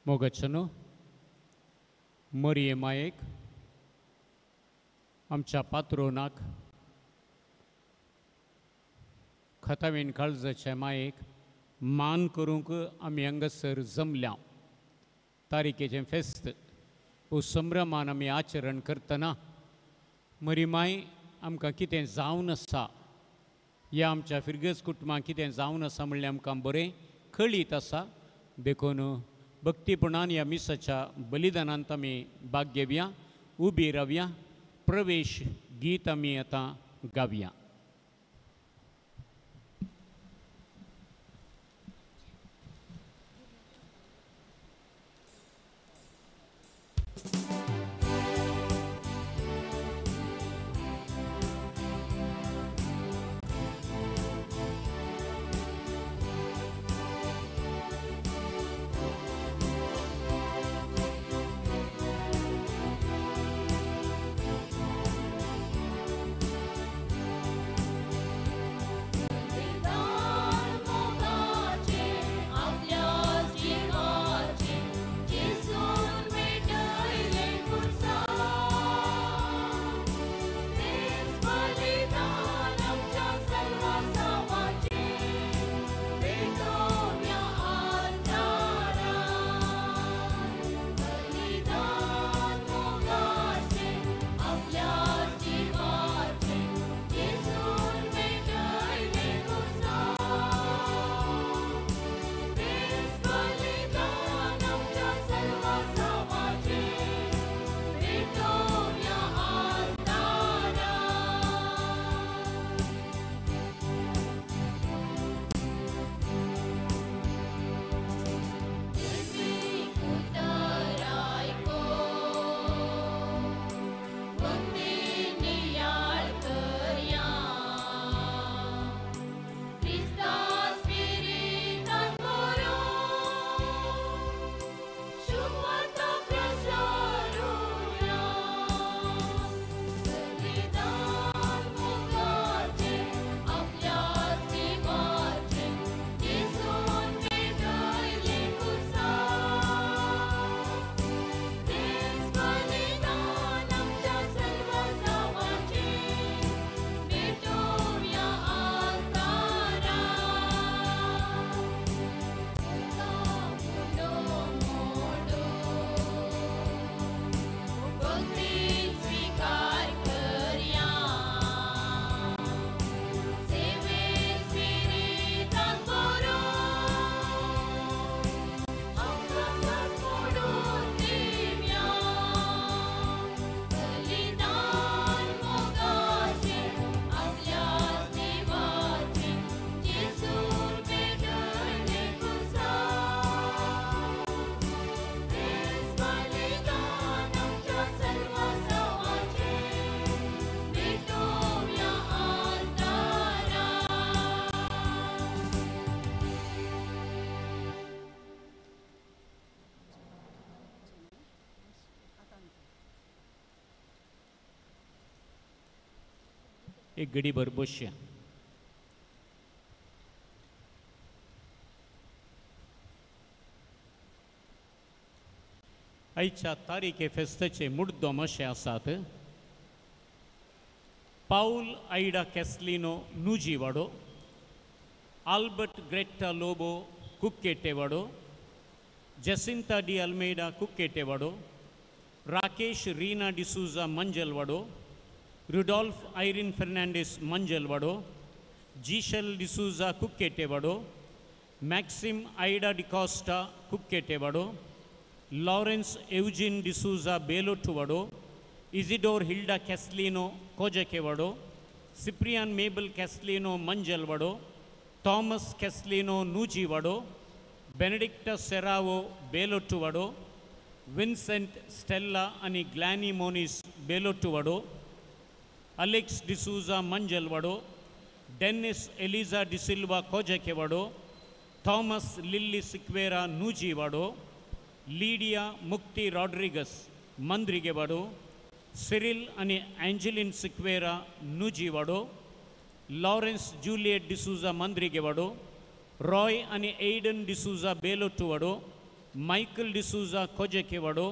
मोगचनो मोरये मायेक आमच्या पात्रोनाक खतावेन काळजाच्या मायेक मान करूंक आमी हांगासर जमल्या तारीखेचें फेस्त हो संभ्रमान आमी आचरण करतना मरी माय आमकां कितें जावन आसा या आमच्या फिरगस कुटुंबाक कितें जावन आसा म्हणलें आमकां बरें कळीत आसा देखून भक्तीपणान ह्या मिसाच्या बलिदानांत आमी भाग घेवया उबी रावया प्रवेश गीत आमी आतां गावया. एक घडीभर बसया. आयच्या तारीखे फेस्ताचे मुद्दम अशे आसात. Paul Ida Castelino Nujiwado, Albert Greta Lobo Kukketewado, Jacinta D'Almeida Kukketewado, Rakesh Reena D'Souza Manjalwado, Rudolph Irene Fernandes Manjalwado, Jishal D'Souza Kukketewado, Maxim Ida D'Costa Kukketewado, Lawrence Eugene D'Souza Belotuwado, Isidore Hilda Castelino Kojkewado, Cyprian Mabel Castelino Manjalwado, Thomas Castelino Nujiwado, Benedicta Serrao Belotuwado, Vincent Stella आणि Glany Monis Belotuwado, Alex D'Souza Manjalwado, Dennis Eliza D'Silva Kojkewado, Thomas Lilly Sequeira Nujiwado, Lydia Mukti Rodrigues Mandrigewado, Cyril आणि Angeline Sequeira Nujiwado, Lawrence Juliet D'Souza Mandrigewado, Roy आणि Aidan D'Souza Belotuwado, Michael D'Souza Kojekewado,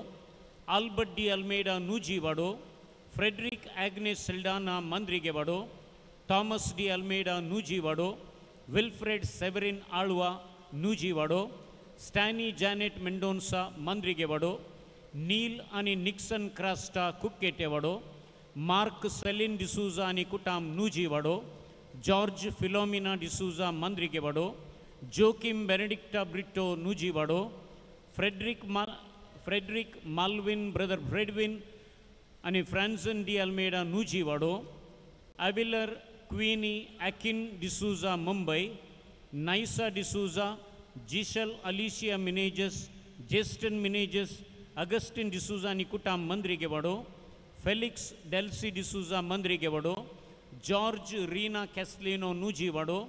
Albert D'Almeida Nujiwado, Frederick Agnes Saldanha Mandrigewado, Thomas D'Almeida Nujiwado, Wilfred Severine Alva Nujiwado, Stany Janet Mendonca Mandrigewado, Neil आणि Nixon Crasta Kukketewado, Mark Celine D'Souza आणि कुटाम Nujiwado, George Philomena D'Souza Mandrigewado, Joachim Benedicta Brito Nujiwado, Frederick Malvin brother Fredwin आणि Franson D'Almeida Nujiwado, Avilar Queenie Akin D'Souza Mumbai, Naisa D'Souza, Jishal Alicia Menezes, Jeston Menezes, Augustine D'Souza आणि कुटाम Mandrigewado, Felix Delcy D'Souza Mandrigewado, George Reena Castelino Nujiwado,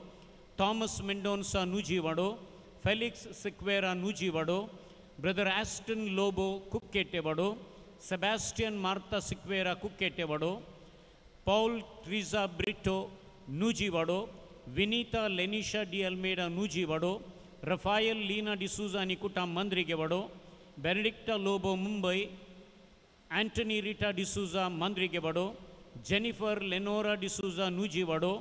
Thomas Mendonca Nujiwado, Felix Sequeira Nujiwado, brother Aston Lobo Kukketewado, Sebastian Marta Sequeira Kukketewado, Paul Tresa Brito Nujiwado, Vinitha Lenisha D'Almeida Nujiwado, Raphael Leena D'Souza आणि कुटाम Mandrigewado, Benedicta Lobo Mumbai, Antony Rita D'Souza Mandrigewado, Jennifer Lenora D'Souza Nujiwado,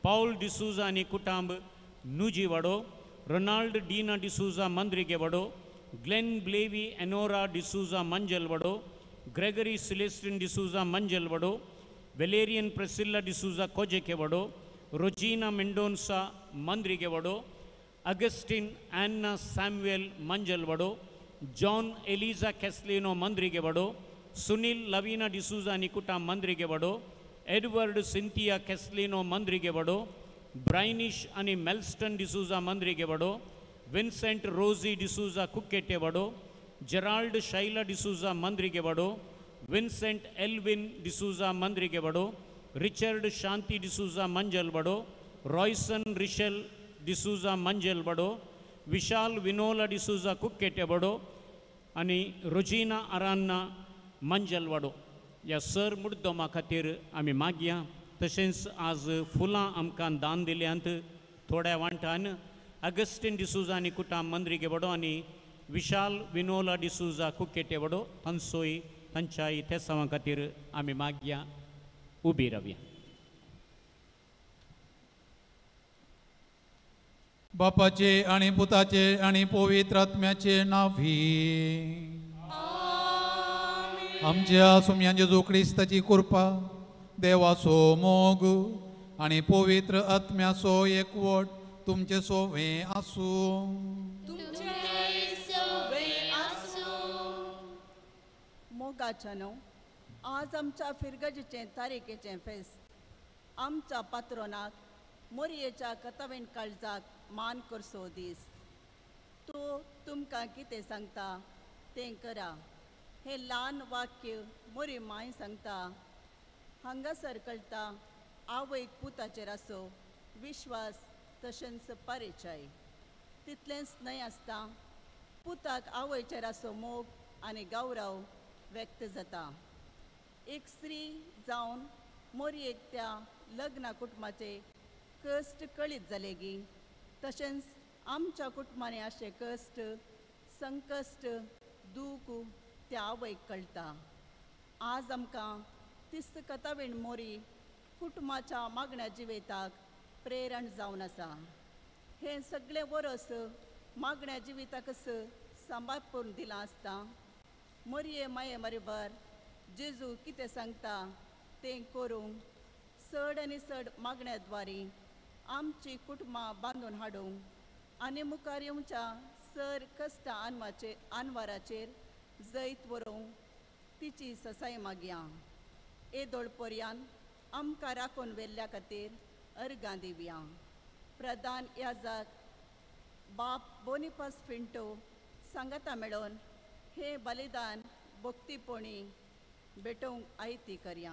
Paul D'Souza आणि कुटांब Nujiwado, Ronald Deena D'Souza Mandrigewado, Glen ब्लेवी Anura D'Souza Manjalwado, Gregory Celestine D'Souza Manjalwado, Valerian Priscilla D'Souza Kojekewado, Rosina Mendonca Mandrigewado, Augustine Anna Samuel Manjalwado, John Eliza Castelino Mandrigewado, Sunil Lavina D'Souza आणि कुटाम मंद्रिगेवाडो, Edward Cynthia कॅस्लिनो मंद्रिगेवाडो, ब्रायनिश आणि मेल्स्टन D'Souza Mandrigewado, Vincent Rosy D'Souza Kukketewado, Gerald Shaila D'Souza Mandrigewado, Vincent Alwyn D'Souza Mandrigewado, Richard Shanti D'Souza Manjalwado, Royson Richelle D'Souza Manjalwado, Vishal Vinola D'Souza Kukketewado आणि Rosina अरान्ना मंजलवाडो. या sir मुद्दोमा खातीर आमी मागया. तशेंच आज फुलां आमकां दान दिल्यांत थोड्या वांटान अगस्टिन डिसूजा आणि कुटाम मंद्रिगेवाडो आणि विशाल विनोला डिसूजा कुक्केटेवाडो तांचोय तांच्याय तेसावां खातीर आमी मागया. उबी रावया. बापाचे आणि पुताचे आणि पवित्र आत्म्याचे नावी. आमच्या सुम्या जेजू क्रिस्ताची कृपा, देवाचो मोग आणि पवित्र आत्म्याचो एकवट तुमचे सोवे आसूं. मोगाच्या न्हू आज आमच्या फिरगजेचे तारीखेचे फेस्त आमच्या पात्रोनाक मोरयेच्या कथावेन काळजाक मान करसो दीस. तूं तुमकां कितें सांगता तें करा. हे ल्हान वाक्य मोरी माय सांगता. हांगासर कळटा आवयक पुताचेर आसो विश्वास तशेंच परिचय. तितलेंच न्हय आसता पुताक आवयचेर आसो मोग आनी गौरव व्यक्त जाता. एक स्त्री जावन मोरयेक त्या लग्न कुटुंबाचे कश्ट कळीत जाले गी तशेंच आमच्या कुटुंबांनी अशे कश्ट संकश्ट दूख त्या आवयक कळटा. आज आमकां तिस्त कथावेण मोरी कुटुंबाच्या मागण्या जिविताक प्रेरण जावन आसा. हे सगळे वरस मागण्या जिविताकच सांबाळून दिलां आसता. मोरये माये बरोबर जेजू कितें सांगता तें करूंक चड आनी चड मागण्याद्वारे आमची कुटुंबां बांदून हाडूंक आनी मुखार येवच्या सर कश्ट आनवाराचेर जैत व्हरूंक तिची ससाय मागया. येदोळपर्यान आमकां राखून व्हेल्ल्या खातीर अर्गां दिवया. प्रधान याजक बाप बोनिफास फिंटो सांगाता मेळोन हे बलिदान भक्तीपोणी भेटोवंक आयती करया.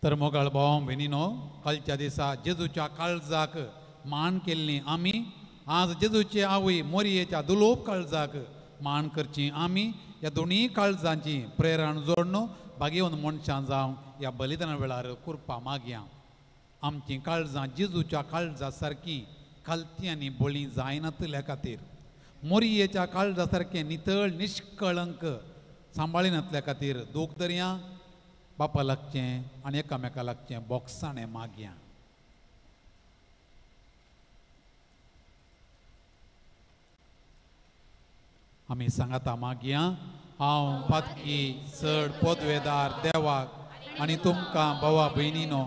तर मोगाळ भाव भयणीनो, कालच्या दिसा जेजूच्या काळजाक मान केल्ली आमी आज जेजूचे आवय मोरयेच्या दुलोप काळजाक मान करची. आमी ह्या दोनी काळजांची प्रेरण जोडणो भाग्यवन मनशां जावं ह्या बलिदाना वेळार कृपा मागया. आमची काळजां जेजूच्या काळजा सारकी खालती आनी बळी जायनातल्या खातीर मोरयेच्या काळजा सारकें नितळ निश्कळंक सांबाळीनातल्या खातीर दोग दर्या बापा लागचें आनी एकामेका लागचें बोगसाणें मागया. आमी सांगाता मागया. हांव पातकी चड पदवेदार देवाक आनी तुमकां भावा भयणीनो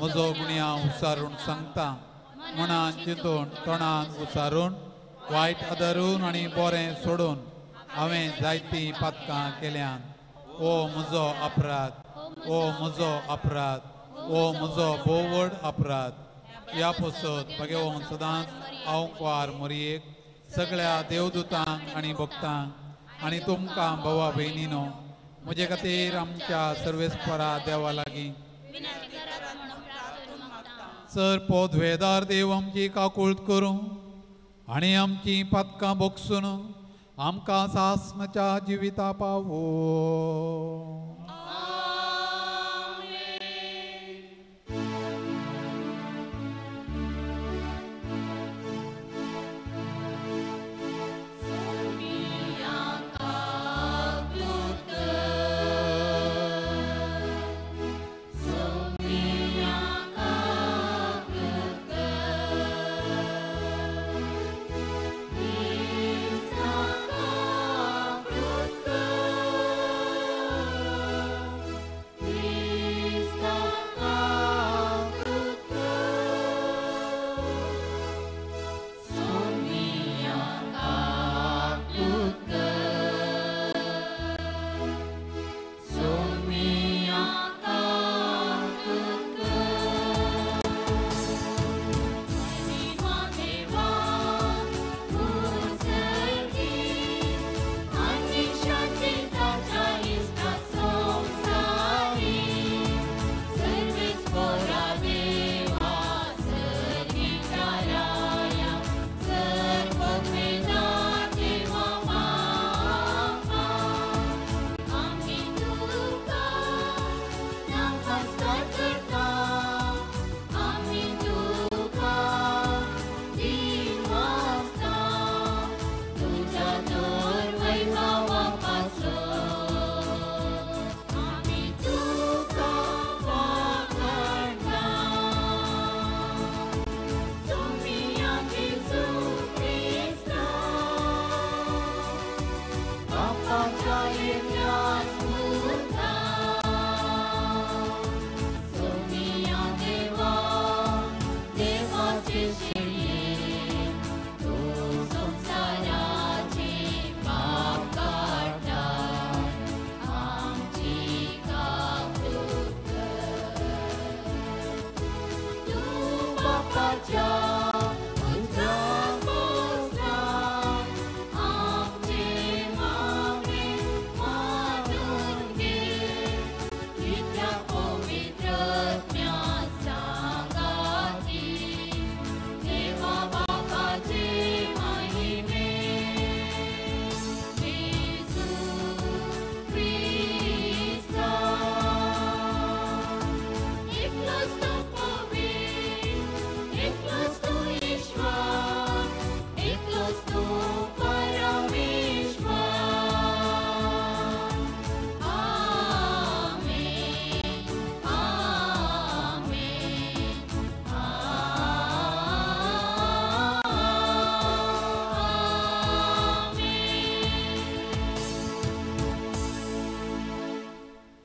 म्हजो गुन्या उसारून सांगता. मनान चिंतून तोंडान उसारून वायट आदारून आनी बरें सोडून हांवें जायतीं पातकां केल्यान. ओ म्हजो अपराध, ओ म्हजो अपराध, ओ म्हजो भोव व्हड अपराध. ह्या पसत भगेवन सदांच हांव कुंवार मोरयेक सगळ्या देवदूतांक आनी भक्तांक आनी तुमकां भावा भयणीनो म्हजे खातीर आमच्या सर्वेस्परा देवा लागीं सर पदवेदार देव आमची काकूळट करूं आनी आमची पातकां बोगसून आमकां सासणाच्या जिविता पावो.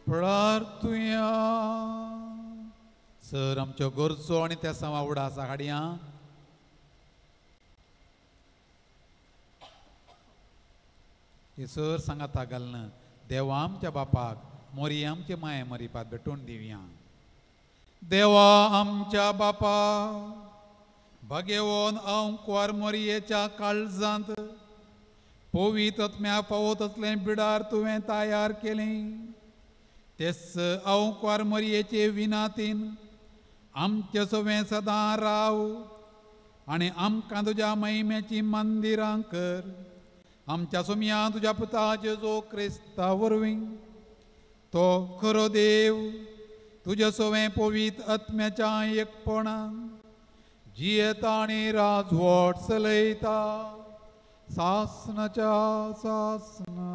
प्रार्थुया. सर आमच्यो गरजो आनी त्या वावडा आसा हाडया. सर सांगाता घालना देवा आमच्या बापाक मोरी आमचे माये मरीपात भेटून दिवया. देवा आमच्या बापा भगेवन हांव कुंवार मोरयेच्या काळजांत पवित्र आत्म्या पावत असलें बिडार तुवें तयार केलें. तेच हांव कुंवार मोरयेचे विनातीन आमचे सवें सदां राव आनी आमकां तुज्या महिमेची मंदिरां कर. आमच्या सोम्या तुज्या पुता जेजो क्रिस्ता वरवीं तो खरो देव तुजे सवें पवित्र आत्म्याच्या एकपणान जियेता आनी राजवट चलयता सासनाच्या सासना.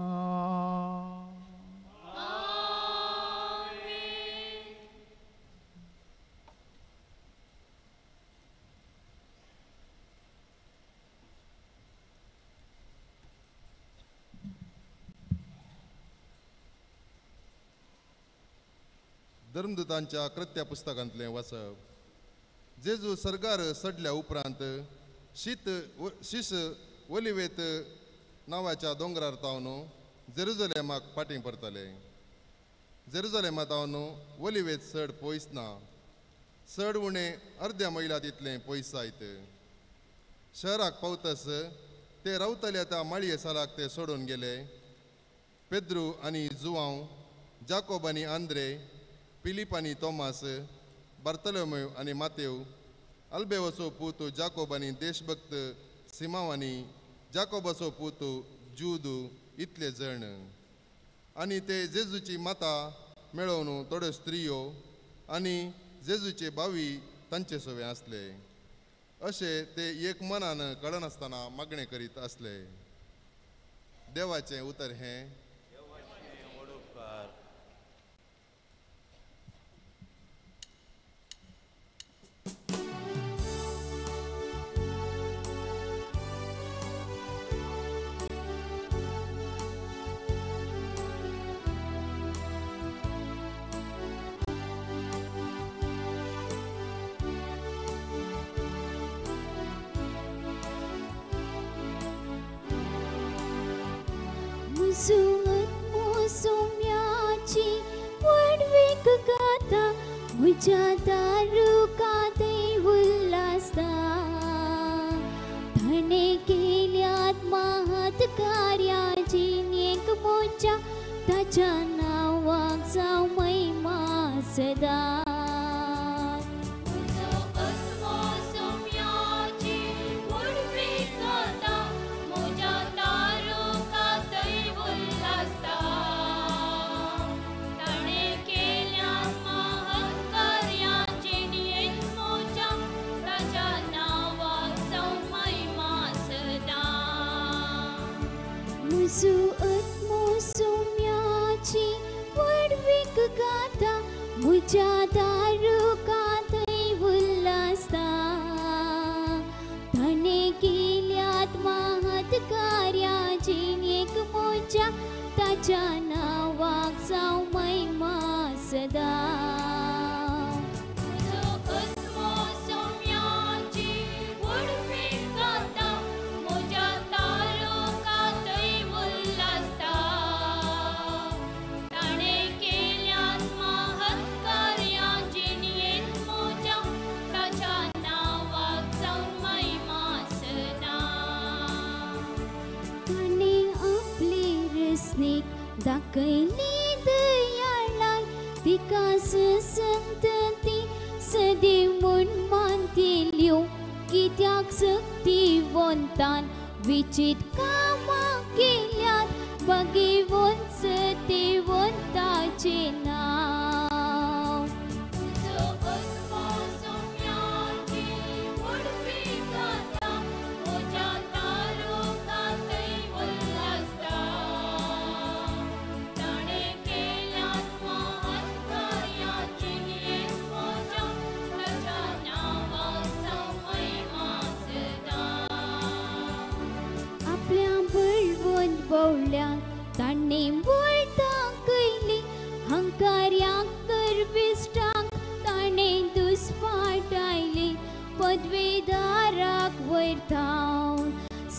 धर्मदूतांच्या कृत्या पुस्तकांतले वाचप. जेजू सर्गार सडल्या उपरांत शीस ओलिवेत नांवाच्या दोंगरार तावन जेरुजलेमाक फाटीं परतले. जेरुजलेमा तावन ओलिवेत चड पयस ना, चड उणें अर्द्या मैला तितलें पयस जायत. शहराक पावतस ते रावतल्या त्या माळये सालाक ते सोडून गेले. पेद्रू आनी जुवांव, जाकोब आनी आंद्रे, फिलीप आनी तोमास, बार्तलोमेव आनी मातेव, अल्बेवचो पूत जाकोब आनी देशभक्त सिमाव आनी जाकोबाचो पूत जूद इतले जण. आनी ते जेजूची माता मेळोवन थोड्यो स्त्रियो आनी जेजूचे बावी तांचे सोवे आसले. अशें ते एक मनान कळनासतना मागणें करीत आसले. देवाचें उतर हें. Musuhat musumyaची वडवीक गाता म्हज्या दारुकादय उल्हासता. ताणें केल्यात महत् कार्यां जिणेक मोच्या ताच्या नांवाक जावं महिमा सदा. मुसुअत मोसुम्याची वडवीक गाता म्हज्या दारुकादय उल्हासता. ताणें केल्यात महत् कार्यां जिणेक मोच्या ताच्या नांवाक जावं महिमा सदा. दाखयली दयाळाय तिका संतती सदैव म्हूण मानतेल्यो. कित्याक सक्तिवंतान विचित कामां केल्यात भाग्यवंत सत्यवंताचे नांव. ताणें वळटां कयली हंकार्याक गर्विश्टांक ताणें दुस्पाटायली. पदवेदाराक वयर थावन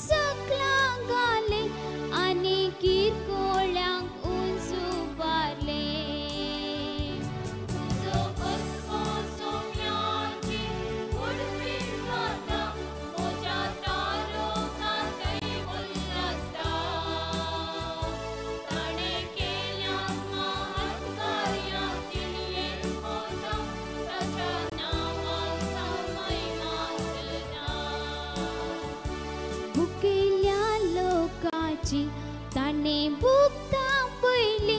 सकलांक घाले आनी किरकोळ्यांक उंच उबारले. ताणें भुगतां पयली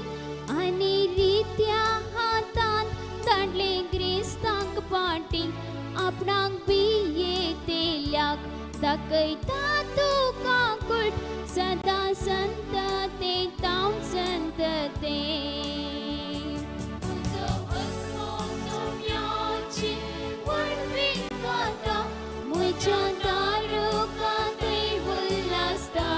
आनी रित्या हातांत धाडले ग्रेस्तांक पाटी. आपणाक बिये तेल्याक दाखयता तुका कुट संतते ताव संतते तुझो असलो सोम्याची वणवीक गाता म्हज्या दारोकांतय उल्हासता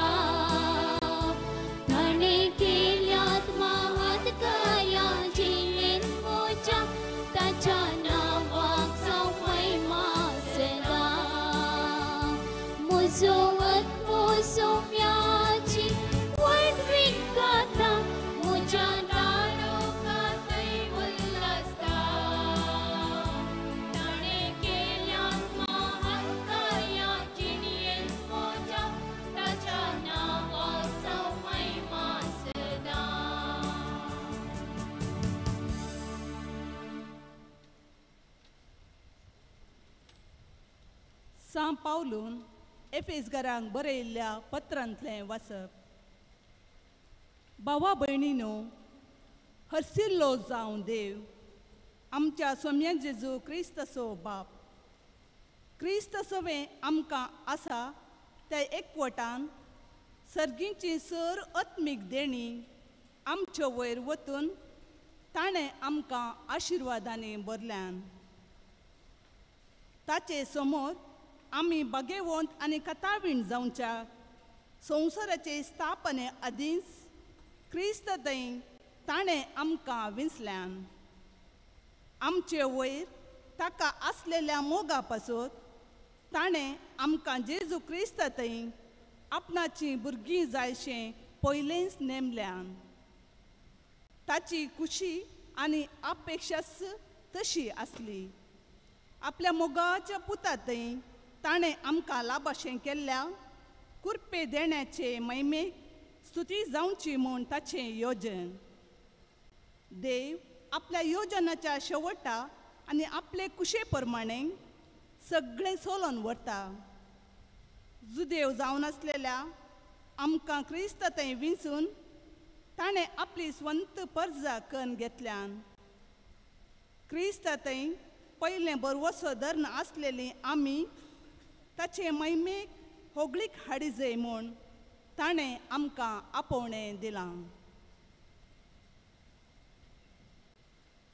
ताणें केल्यात महान काया जिणेन म्हज्या ताच्या नांवाक जावं महिमा सदा म्हजो आत्मो सोम्याची वणवीक गाता म्हज्या दारोकांतय उल्हासता ताणें केल्यात महान काया जिणेन म्हज्या ताच्या नांवाक जावं महिमा सदा सा पावलून एफेसकारांक बरयल्ल्या पत्रांतलें वाचप. भावा भयणीनो, हरसिल्लो जावं देव आमच्या सोम्या जेजू क्रिस्तचो बाप. क्रिस्त सवें आमकां आसा त्या एकवटान सर्गीची सर आत्मीक देणी आमचे वयर वतून ताणें आमकां आशिर्वादांनी भरल्यान. ताचे समोर आमी बागेवंत आनी कतावीण जावच्या संवसाराचे स्थापने आदींच क्रिस्त थंय ताणें आमकां विंचल्यान. आमचे वयर ताका आसलेल्या मोगा पासून ताणें आमकां जेजू क्रिस्त थंय आपणाची भुरगीं जायशें पयलेंच नेमल्यान. ताची खुशी आनी अपेक्षाच तशी आसली. आपल्या मोगाच्या पुता थंय ताणें आमकां लाभाशें केल्ल्या कुरपे देण्याचे महिमेक स्तुती जावची म्हूण ताचें योजन. देव आपल्या योजनाच्या शेवटा आनी आपले कुशे प्रमाणे सगळें चलोवन व्हरता. जुदेव जावन आसलेल्या आमकां क्रिस्त थंय विंचून ताणें आपली स्वंत परजा करून घेतल्यान. क्रिस्त थंय पयलें बरवसो धरण आसलेलीं आमी ताचे महिमेक होगळीक हाडी जाय म्हूण ताणें आमकां आपोवणें दिलां.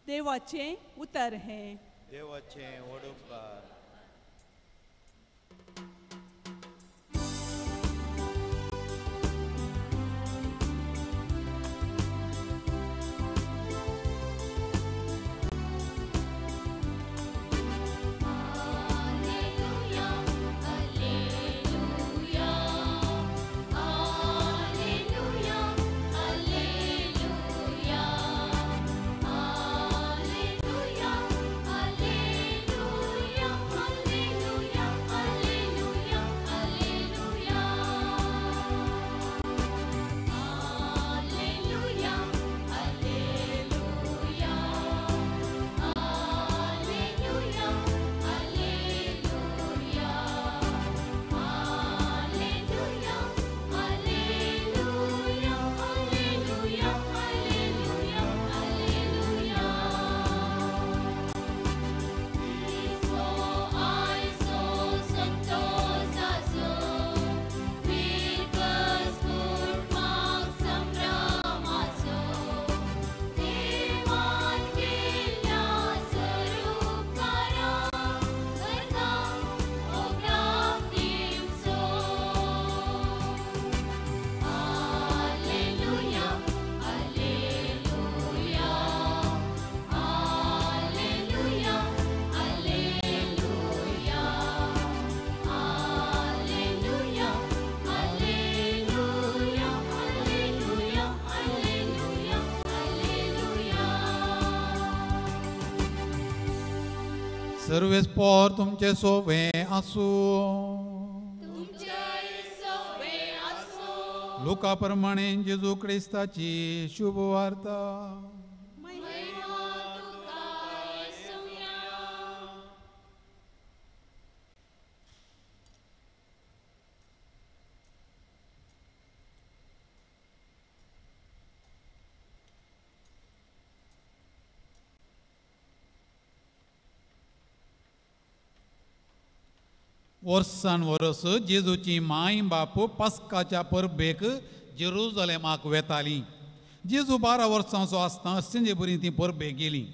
देवाचें उतर हें. देवाचें वडोवकार. सर्वेस्पोर तुमचे सोवें आसूं. लुका प्रमाणे जेजू क्रिस्ताची शुभ वार्ता. वर्सान वर्स जेजूची माय बाप पस्काच्या परबेक जेरुसलेमाक वेतालीं. जेजू 12 वर्सांचो आसतना अशेंचे बरी ती परबे गेली.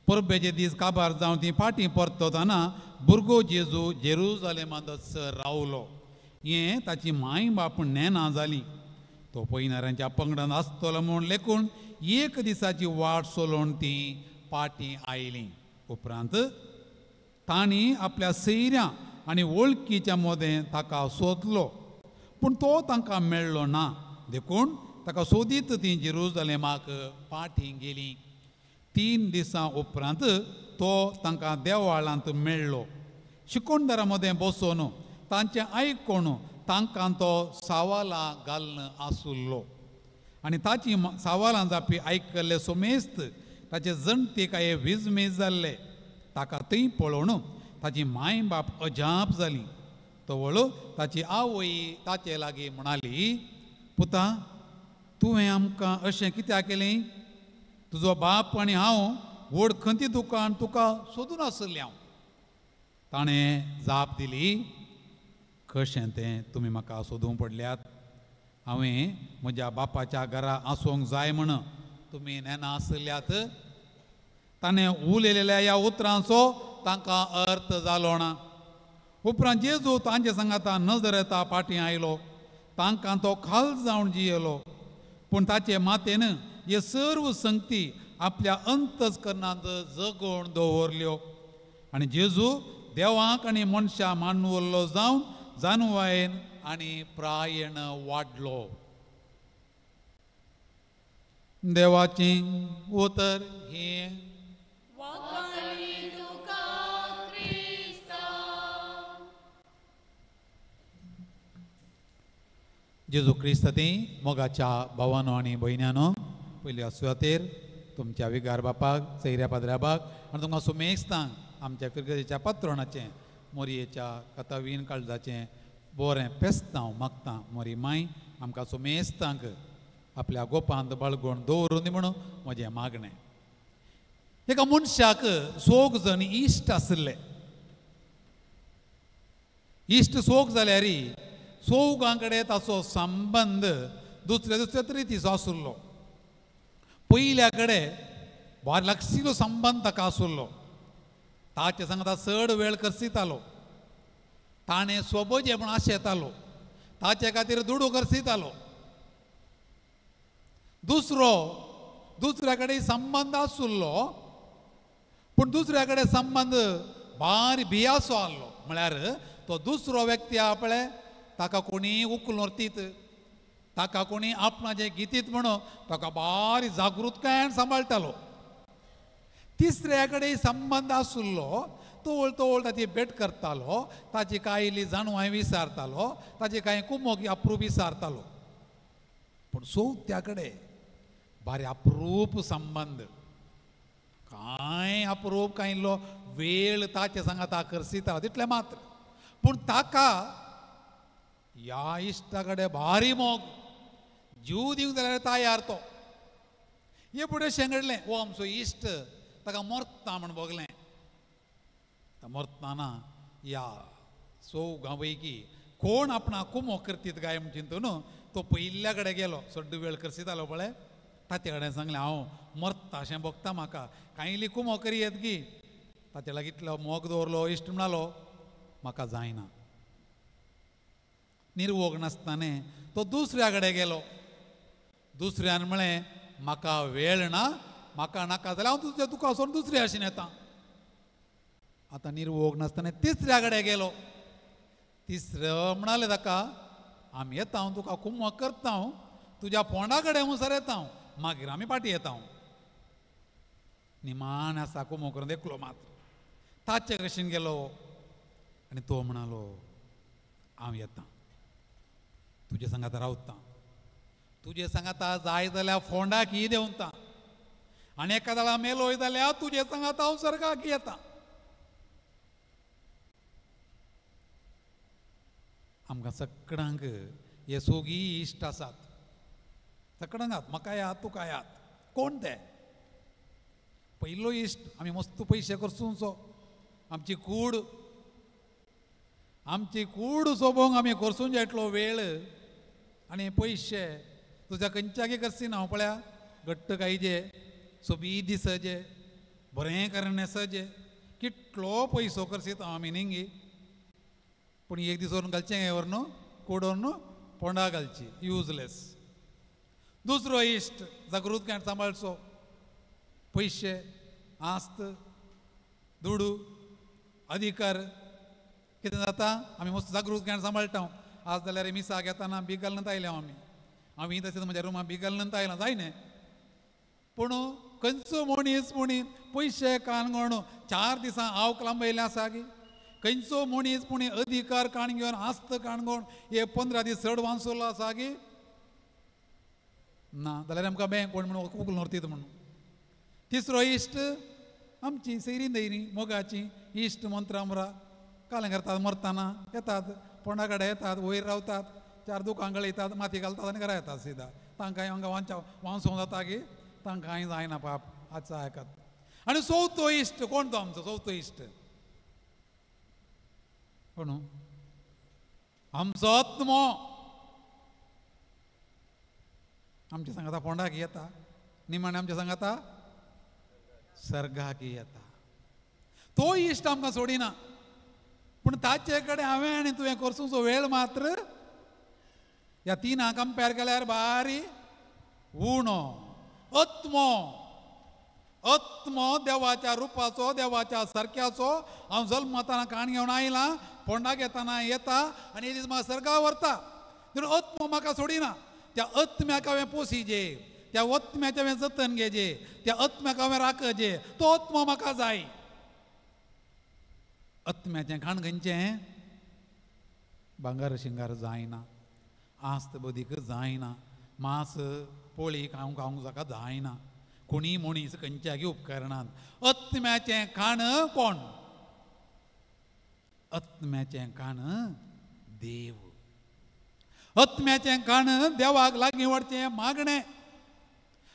परबेचे दीस काबार जावन ती फाटीं परतना भुरगो जेजू जेरुसलेमांतच रावलो. हें ताची माय बाप नेना जाली. तो पयनाऱ्यांच्या पंगडान आसतलो म्हूण लेकून एक दिसाची वाट सोलोवन ती फाटीं आयलीं. उपरांत तांणी आपल्या सैऱ्यां आनी वळखीच्या मोदें ताका सोदलो, पूण तो तांकां मेळ्ळो ना. देखून ताका सोदीत ती जेरुसलेमाक फाटीं गेलीं. 3 दिसां उपरांत तो तांकां देवाळांत मेळ्ळो. शिकोंडरा मदें बसोन तांचें आयकून तांकां तो सावालां घालन आसुल्लो. आनी ताची सावालां जावपी आयकल्ले सोमेस्त ताचे जणटे काय विजमेज जाल्ले. ताका थंय पळोवन ताची माय बाप अजाप जाली. तवळ ताची आवय ताचे लागीं म्हणाली, पुता, तुवें आमकां अशें कित्याक केलें? तुजो बाप आनी हांव व्हड खंती दुकान तुका सोदून आसली हांव. ताणें जाप दिली, कशें तें तुमी म्हाका सोदूंक पडल्यात? हांवें म्हज्या बापाच्या घरा आसूंक जाय म्हण तुमी नेना आसल्यात. ताणें उलयलेल्या ह्या उतरांचो तांकां अर्थ जालो ना. उपरांत जेजू तांचे सांगाता नजरेता फाटीं आयलो. तांकां तो खाल जावन जियेलो. पूण ताचे मातेन हे सर्व संगती आपल्या अंतस्करणांत जगोवन दवरल्यो. आनी जेजू देवाक आनी मनशां मानवल्लो जावन जानवायेन आनी प्रायेण वाडलो. देवाचें उतर हें. जेजू क्रिस्त ती मोगाच्या भावानो आनी भयण्यानो, पयल्या सुवातेर तुमच्या विगार बापाक, सैऱ्या पाद्र्याबाक आनी तुमकां सुमेस्तांक आमच्या फिरगजेच्या पात्रोणाचें, मोरयेच्या कथावीन काळजाचें बरें फेस्तांव मागता. मोरी माय आमकां सुमेस्तांक आपल्या गोपांत बाळगून दवरून दी म्हणून म्हजें मागणें. एका मनशाक 6 जण इश्ट आसले. इश्ट 6 जाल्यार 6 कडेन ताचो संबंद दुसऱ्या तरेचो आसुल्लो. पयल्या कडेन बार लागशिल्लो संबंद ताका आसुल्लो. ताचे सांगता चड वेळ करसितालो. ताणें स्वभोजेपण आशेतालो. ताचे खातीर दुडू करसितालो. दुसऱ्या कडेन संबंद आसुल्लो, पूण दुसऱ्या कडेन संबंद बारी भियासो आहलो. म्हळ्यार तो दुसरो व्यक्ती आहा पळय, ताका कोणी उखलून व्हरतीत, ताका कोणी आपणाचें गितीत म्हणून ताका बारी जागृतकायेन सांबाळटालो. तिसऱ्या कडेन संबंद आसुल्लो, तोवळ ताची भेट करतालो, ताची कायली जाणवाय विचारतालो, ताची कांय कुमोग अप्रूप विचारतालो. पूण चवथ्या कडेन बारी अप्रूप संबंद, कांय अप्रूप कांय इल्लो वेळ ताचे सांगाता करसिता तितलें मात्र. पूण ताका ह्या इश्टा कडेन भारी मोग, जीव दिवंक जाल्यार तयार तो. हे फुडें शेंगडलें, हो आमचो इश्ट, ताका मरता म्हण बगलें. मरतना ह्या 4 पैकी कोण आपणा कुमो करतीत गाय म्हण चिंतून तो पयल्या कडेन गेलो. सड्ड वेळ करसितालो पळय, ताचे कडेन सांगलें, हांव मरता अशें बगता, म्हाका कांय इल्ली कुमो करी येत गी. ताचे लागीं इतलो मोग दवरलो. इश्ट म्हणालो, म्हाका जायना. निर्वोग नासताना तो दुसऱ्या कडेन गेलो. दुसऱ्यान म्हळें, म्हाका वेळ ना, म्हाका नाका जाल्यार हांव तुज्या तुका वचून दुसऱ्या अशें येता. आतां निर्वोग नासतना तिसऱ्या कडेन गेलो. तिसरो म्हणाले ताका, आमी येता, हांव तुका कुमो करता, हांव तुज्या फोंडा कडेन मुसार येता, हांव मागीर आमी फाटीं येता. हांव निमाण आसा कुमो करून एकलो मात्र. ताचे कशेन गेलो आनी तो म्हणालो, हांव येता, तुजे सांगाता रावता, तुजे सांगाता जाय जाल्यार फोंडाक ही देंवता, आनी एका दाळा मेलोय जाल्यार तुजे सांगाता हांव सर्गाक येता. आमकां सगळ्यांक हे सोगी इश्ट आसात. सगळ्यांक म्हाका याद, तुका याद. कोण ते? पयलो इश्ट आमी मस्त पयशे करसूंचो, आमची कूड सोबोंक आमी करसूंक जाय इतलो वेळ आनी पयशे तुझ्या खंयच्यागे करसी ना पळया घट्ट कायजे सोबी दिसजे बरें करण्यासजे कितलो पयसो करसी हांव मिनिंगी पूण एक दीस व्हरून घालचें हे व्हरून कोडोन पोंडा घालची युजलेस. दुसरो इश्ट जागृतकाय सांबाळचो पयशे आस्त दुडू अधिकार कितें जाता आमी मस्त जागृतकाय सांबाळटा. आज जाल्यार मिसाक येताना बीग घालून आयले हांव तशें म्हज्या रुमान बीग घालून आयलां जायना पूण खंयचो मनीस म्हणून पयशे काणगोण 4 दिसां हांव क्लांबयलें आसा गे खंयचो मनीस म्हणून अधिकार काण घेवन आस्त काणगोण हे 15 दीस चड वांसुरलो आसा गे ना जाल्यार आमकां बँक कोण म्हणून उकलून व्हरतीत म्हणून. तिसरो इश्ट आमची सैरी दैरी मोगाची इश्ट मंत्रामरा कालें करतात मरतना येतात पोंडा कडेन येतात वयर रावतात 4 दुकां गळयतात माती घालतात आनी घरा येतात सिदा तांकां हांगा वांसोव जाता गे तांकां कांय जायना पाप आजचो आयकात. आनी चवथो इश्ट कोण तो आमचो चवथो इश्ट कोण आमचो आत्मो आमच्या सांगाता पोंडाक येता निमाणे आमच्या सांगाता सर्गाक येता. तो इश्ट आमकां सोडिना पूण ताचे कडेन हांवें आनी तुवें करसूचो वेळ मात्र ह्या 3 कंपेर केल्यार बारी उणो. आत्मो देवाच्या रुपाचो देवाच्या सारक्याचो हांव जल्मताना काण घेवन आयलां पोंडाक येताना येता आनी दीस म्हाका सर्गा व्हरता. देखून आत्मो म्हाका सोडिना. त्या आत्म्याक हांवें पोसिजे त्या आत्म्याचें हांवें जतन घेजे त्या आत्म्याक हांवें राखजे तो आत्मो म्हाका जाय. आत्म्याचें खाण खंयचें भांगार शिंगार जायना आस्त बदीक जायना मांस पोळी खावंक जाका जायना कोणी मनीस खंयच्याय उपकरणांत. आत्म्याचें खाण कोण आत्म्याचें खाण देव. आत्म्याचें खाण देवाक लागीं व्हरचें मागणें.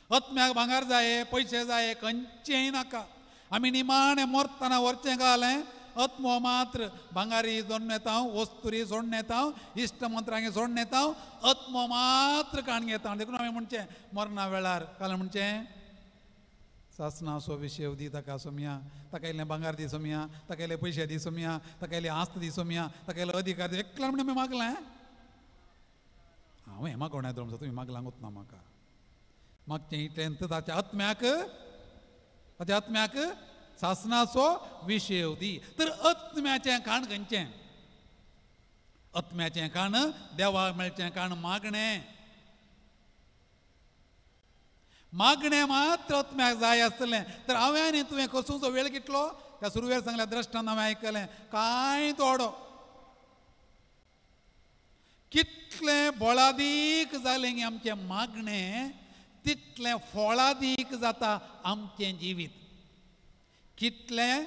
आत्म्याक भांगार जाये पयशे जाये खंयचेंय नाका आमी निमाणें मरतना व्हरचें घालें आत्मो मात्र भांगारी सोडून येता वस्तुरी सोडून येता इश्ट मंत्रांगे सोडून येता आत्मो मात्र काण घेता. देखून हांवें म्हणचें मरणा वेळार काल म्हणचें सासना सो विशेव दी ताका सोमया ताका इल्लें भांगार दी सोमया ताका इल्ले पयशे दी सोमया ताका इल्ले आस्त दी सोमया ताका इल्लो अधिकार दी एकलो म्हणून हांवें मागलें हांव हें मागोवं येता तुमी मागलांगूच ना म्हाका मागचें इतलें ताच्या आत्म्याक सासनाचो विशेव दी. तर आत्म्याचें खाण खंयचें आत्म्याचें खाण देवाक मेळचें खाण मागणें. मागणें मात्र आत्म्याक जाय आसतलें. तर हांवें आनी तुवें कसोचो वेळ कितलो त्या सुरवेर सांगल्या द्रश्टांत हांवें आयकलें कांय थोडो कितलें बोळादीक जालें गे आमचें मागणें तितलें फळादीक जाता आमचें जिवीत. कितलें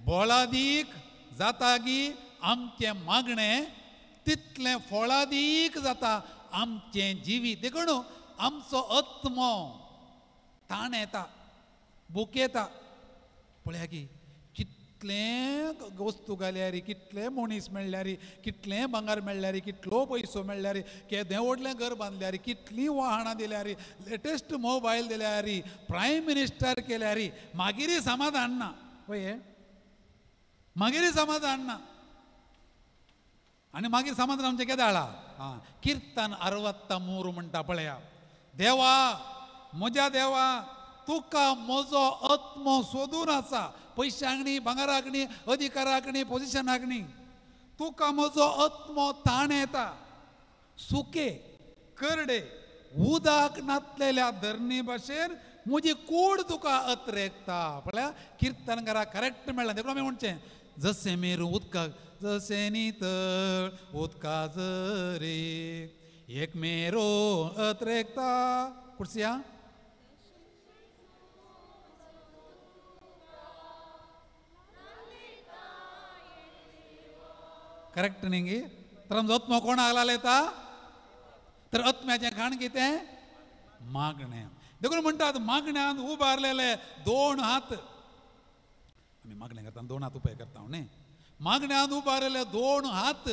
बोळादीक जाता गी आमचें मागणें तितलें फळादीक जाता आमचें जिवीत. देखून आमचो आत्मो ताण येता भूक येता पळया गी कितलें वस्तू घाल्यार कितले मनीस मेळ्ळ्यार कितलें भांगार मेळ्ळ्यार कितलो पयसो मेळ्ळ्यार केदें व्हडलें घर बांदल्यार कितलीं वाहनां दिल्यार लेटेस्ट मोबायल दिल्यार प्रायम मिनिस्टर केल्यार मागीर समाधान ना. पळय मागीर समाधान ना. आनी मागीर समाधान आमचें केदें हाडा किर्तन 63 म्हणटा पळया देवा म्हज्या देवा तुका म्हजो आत्मो सोदून आसा पयशांक न्ही भांगाराक न्ही अधिकाराक न्ही पोजिशनाक न्ही तुका म्हजो आत्मो ताण येता सुके करडे उदक नातलेल्या धरणी भाशेन म्हजी कूड तुका अत्रेकता. पळया किर्तनकारा करेक्ट मेळ्ळा. देखून आमी म्हणचें जशें मेरू उदकाक जशें नितळ उदका जरे एक मेरो अत्रेकता कुडसिया करेक्ट न्ही गे. तर आमचो आत्मो कोणाक लागता तर आत्म्याचें खाण कितें मागणें. देखून म्हणटात मागण्यांत उबारलेले 2 हात आमी मागणें करता 2 हात उपाय करता न्ही मागण्यांत उबारलेले 2 हात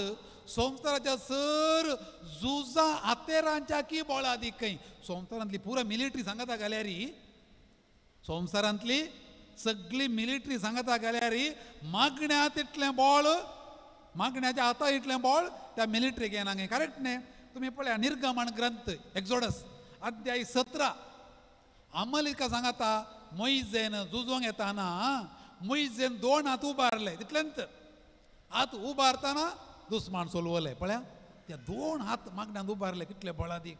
संवसाराच्या सर झुजा आतेरांच्या की बोळा दी खंय संवसारांतली पुरा मिलिटरी सांगता गेल्यारी संवसारांतली सगळी मिलिटरी सांगता गेल्यारी मागण्या तितलें बळ मागण्याच्या हाता इतलें बळ त्या मिलिटरीक येना करेक्ट न्ही तुम्ही पळया निर्गमन ग्रंथ एक्झोडस अध्याय 17 अमलिका सांगता मोइजेन झुजोंक येताना मोइजेन 2 हात उबारले तितल्यांत हात उबारताना दुस्मान सोलवले पळया त्या 2 हात मागण्यात उबारले कितले बळादीक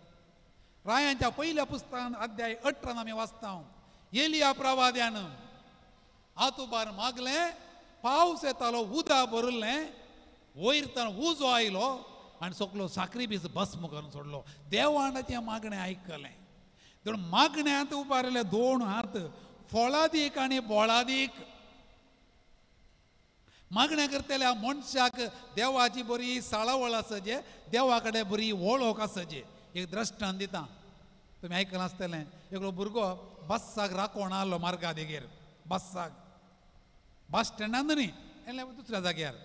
रायांच्या पहिल्या पुस्तकान अध्याय 18 आमी वाचता एलिया प्रवाद्यान हात उबार मागले पावस येतालो उदक भरलें वयर उजो आयलो आनी सगळो साखरी बीज भस्म करून सोडलो देवाणाचें मागणें आयकलें देखून मागण्यांत उबारले 2 हात फळादीक आनी बोळादीक मागण्या करतल्या मनशाक देवाची बरी साळावळ आसचे देवा कडेन बरी वळख आसचे एक दृश्टांत दिता तुम्ही आयकलां आसतलें एकलो भुरगो बस्साक राखोण आसलो मार्गा देगेर बस्साक बस स्टँडांत न्ही येयले दुसऱ्या जाग्यार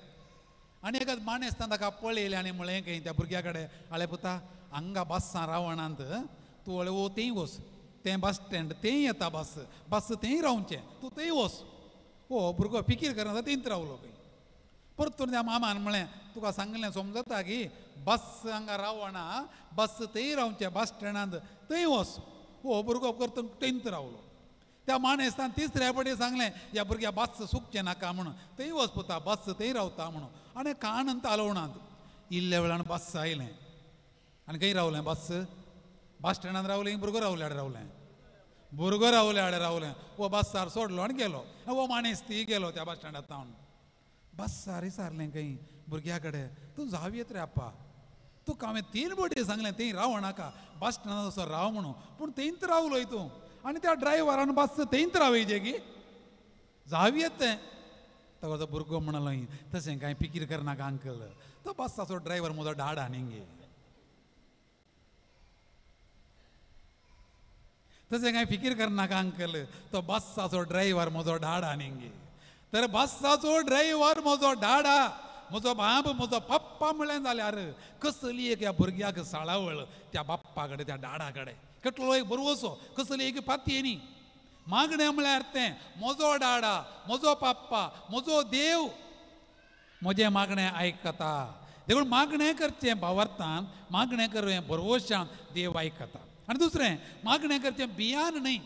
आनी एका माणेस ताका पळयलें आनी म्हळें खंय त्या भुरग्या कडेन आळे पुता हांगा बस्सां रावणांत तूं हळू ओ थंय वच तें बस स्टँड थंय येता बस बस थंय रावचें तूं थंय वच हो भुरगो फिकीर करना थंयच रावलो खंय परतून त्या मामान म्हळें तुका सांगलें समजता की बस हांगा रावना बस थंय रावचें बस स्टँडांत थंय वच हो भुरगो परतून थंयच रावलो त्या माणेस्तान तिसऱ्या फावटी सांगलें ह्या भुरग्या बस चुकचें नाका म्हणून थंय वच पुता बस थंय रावता म्हणून आनी काणंत आलोवणांत इल्ल्या वेळान बस आयलें आनी खंय रावलें बस स्टँडांत रावलें भुरगो रावल्या रावलें भुरगो रावल्या रावलें वो बस्सार सोडलो आनी गेलो वो माणेस ती गेलो त्या बस स्टँडांत तावन बस्सार विचारलें खंय भुरग्या कडेन तूं जाव येत रे आप्पा तुका हांवें 3 फावटी सांगलें थंय राव नाका बस स्टँडांत असो राव म्हणून पूण थंयच रावलोय तूं आनी त्या ड्रायव्हरान बस थंयच रावयचें की जाव येत तें ताका तो भुरगो म्हणलो तशें कांय फिकीर करनाका अंकल तो बस्साचो ड्रायव्हर म्हजो डाडा न्ही तशें कांय फिकीर करनाका अंकल तो बस्साचो ड्रायव्हर म्हजो डाडा न्ही तर बस्साचो ड्रायव्हर म्हजो डाडा म्हजो बाब म्हजो पप्पा म्हळें जाल्यार कसली एक ह्या भुरग्याक साळावळ त्या बाप्पा कडेन त्या डाडा कडेन कितलो एक बरोसो कसली एक पाती न्ही मागणें म्हळ्यार तें म्हजो डाडा म्हजो पप्पा म्हजो देव म्हजें मागणें आयकता देखून मागणें करचें भावार्थान मागणें करचें बरोवशान देव आयकता आनी दुसरें मागणें करचें भियान न्ही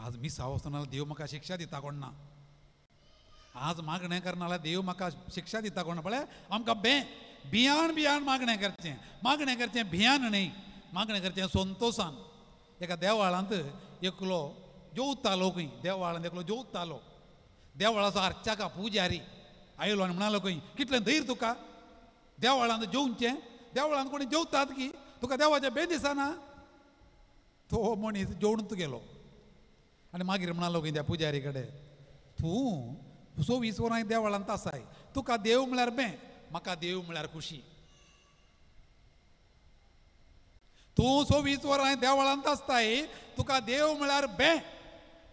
आज मिसाव वचना देव म्हाका शिक्षा दिता कोण ना आज मागणें करना जाल्यार देव म्हाका शिक्षा दिता कोण पळय आमकां भियान मागणें करचें भियान न्ही मागणें करचें संतोशान एका देवाळांत एकलो जेवतालो खंय देवाळांत एकलो जेवतालो देवाळाचो अर्चका पुजारी आयलो आनी म्हणालो खंय कितलें धैर्य तुका देवाळांत जेवचें देवाळांत कोणी जेवतात की तुका देवाचें बेन दिसना तो मनीस जेवणूच गेलो आनी मागीर म्हणालो खंय त्या पुजारी कडेन तूं 20 वरां देवाळांत आसाय तुका देव म्हळ्यार बें म्हाका देव म्हळ्यार खुशी तूं 20 वरां देवाळांत आसताय तुका देव म्हळ्यार बें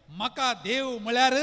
म्हाका देव म्हळ्यार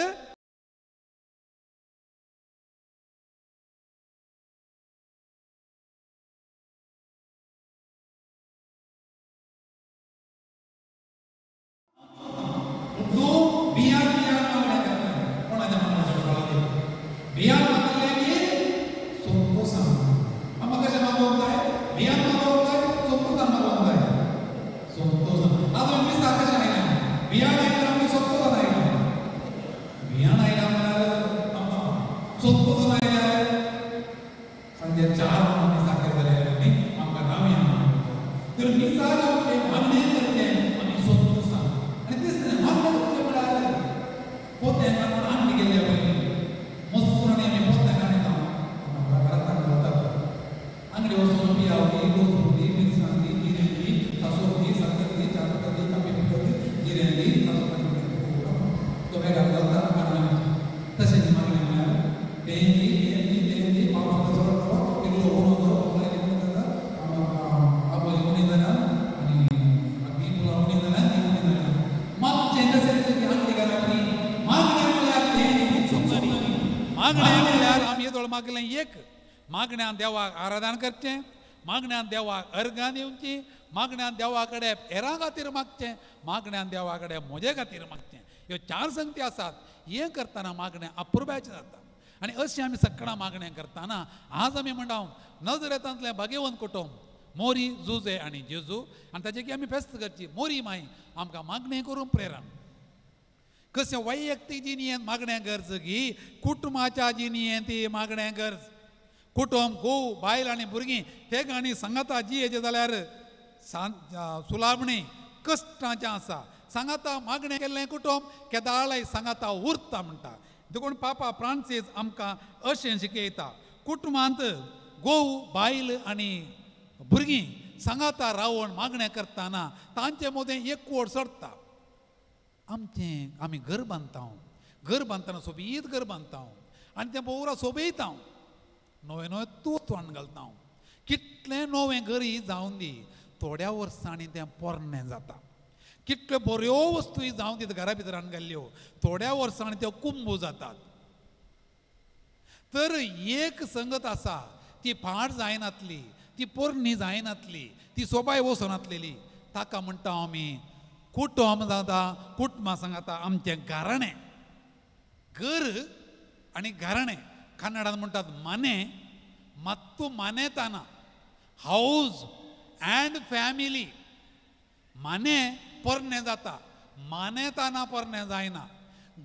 मागणें म्हळ्यार मागलें एक मागण्यान देवाक आराधन करचें मागण्यान देवाक अर्गां दिवची मागण्यान देवा कडेन हेरां खातीर मागचें मागण्यान देवा कडेन म्हजे खातीर मागचें ह्यो 4 संगती आसात हें करतना मागणें अपुरबायचें जाता आनी अशें आमी सकाळां मागणें करतना आज आमी म्हणटा नजरेतांतलें भाग्यवंत कुटुंब मोरी जुजे आनी जेजू आनी ताची आमी फेस्त करची मोरी माई आमकां मागणें करून प्रेरण कशें वैयक्तीक जिणेंत मागणें गरज की कुटुंबाच्या जिणेंत ती मागणें गरज कुटुंब घोव बायल आनी भुरगीं ते गाणी सांगाता जी हेजे जाल्यार सुलाभणी कश्टाचें आसा सांगाता मागणें केल्लें कुटुंब केदाळय सांगाता उरता म्हणटा देखून पापा फ्रांसीस आमकां अशें शिकयता कुटुंबांत घोव बायल आनी भुरगीं सांगाता रावून मागणें करतना तांचे मदें एकवट सरता आमचें आमी घर बांदतना सोबीत घर बांदता आनी तें पळोवन सोबयता नवें नवें तोंड घालता कितलें नवें घरी जावन दी थोड्या वर्सांनी तें पोरणें जाता कितल्यो बऱ्यो वस्तूय जावन दी घरा भितर घाल्ल्यो थोड्या वर्सांनी त्यो कुंभ जातात तर एक संगत आसा ती फाट जायनातली ती पोरणी जायनातली ती सोबाय वचनातलेली ताका म्हणटा आमी कुटुंब जाता कुटुंबा सांगाता आमचें घराणें घर आनी घराणें कन्नडांत म्हणटात मने मत्तू मानेताना हाऊस अँड फॅमिली मने पोरणें जाता मानेताना पोरणें जायना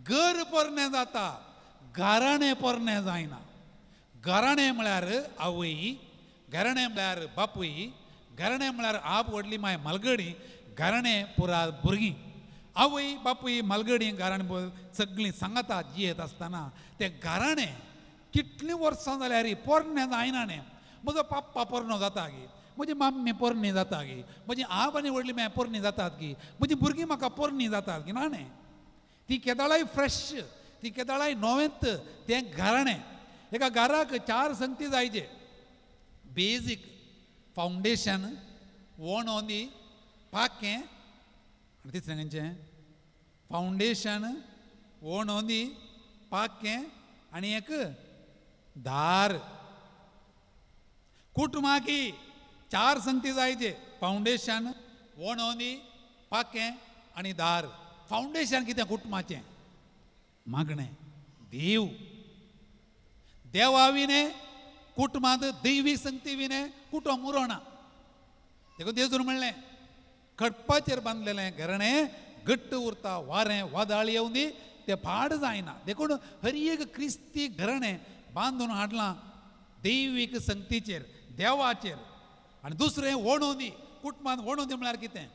घर पोरणें जाता घराणें पोरणें जायना घराणें म्हळ्यार आवय घराणें म्हळ्यार बापूय घराणें म्हळ्यार आप व्हडली माय मलगडी घराणें पुरा भुरगीं आवय बापूय मलगडी घराणें सगळीं सांगाता जियेत आसतना तें घराणें कितलीं वर्सां जाल्यार पोरणें जायना न्ही म्हजो पाप्पा पोरनो जाता गे म्हजी माम्मी पोरणी जाता गे म्हजी आप आनी व्हडली माय पोरणी जातात गे म्हजी भुरगीं म्हाका पोरणी जातात गे ना न्ही ती केदाळाय फ्रेश ती केदाळाय नवेंत तें घराणें एका घराक 4 संगती जायचे बेजीक फावंडेशन वणोंदी पाकें आनी तिसरें खंयचें फावंडेशन वणोंदी पाकें आनी एक दार कुटुंबाकी 4 संगती जायचे फावंडेशन वणोंदी पाकें आनी दार फावंडेशन कितें कुटुंबाचें मागणें देव देवा विने कुटुंबांत दैवी संगती विने कुटुंब उरोना देखून जेजून म्हणलें खडपाचेर बांदलेलें घराणें घट्ट उरता वारें वादळ येवन दी तें पाड जायना देखून हर एक क्रिस्ती घराणें बांदून हाडलां दैवीक संगतीचेर देवाचेर आनी दुसरें वणोंदी कुटुंबांत वणोंदी म्हळ्यार कितें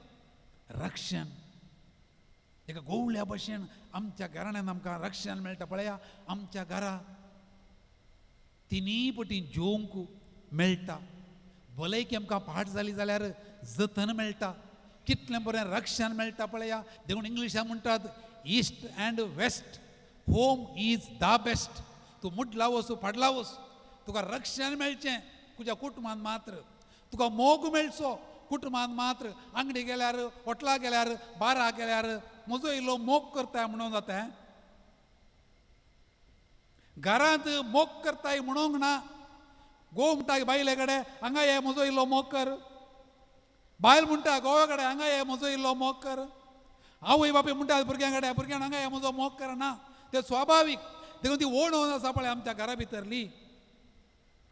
रक्षण एका गोवल्या भशेन आमच्या घराण्यांत आमकां रक्षण मेळटा पळया आमच्या घरा तिनीय पटी जेवंक मेळटा भलायकी आमकां पाठ जाली जाल्यार जतन मेळटा कितलें बरें रक्षण मेळटा पळया देखून इंग्लिशान म्हणटात east and west home is the best तूं मुडला वच फाडला वच तुका रक्षण मेळचें तुज्या कुटुंबांत मात्र तुका मोग मेळचो कुटुंबांत मात्र अंगडी गेल्यार हॉटलाक गेल्यार बाराक गेल्यार म्हजो इल्लो मोग करताय म्हणून जाता घरांत मोग करताय म्हणूंक ना घोव म्हणटा बायले कडेन हांगा ये म्हजो इल्लो मोग कर बायल म्हणटा घोवा कडेन हांगा ये म्हजो इल्लो मोग कर आवय बापूय म्हणटा भुरग्यां कडेन भुरग्यान हांगा ये म्हजो मोग कर ना तें स्वाभावीक देखून ती ओण आसा पळय आमच्या घरा भितरली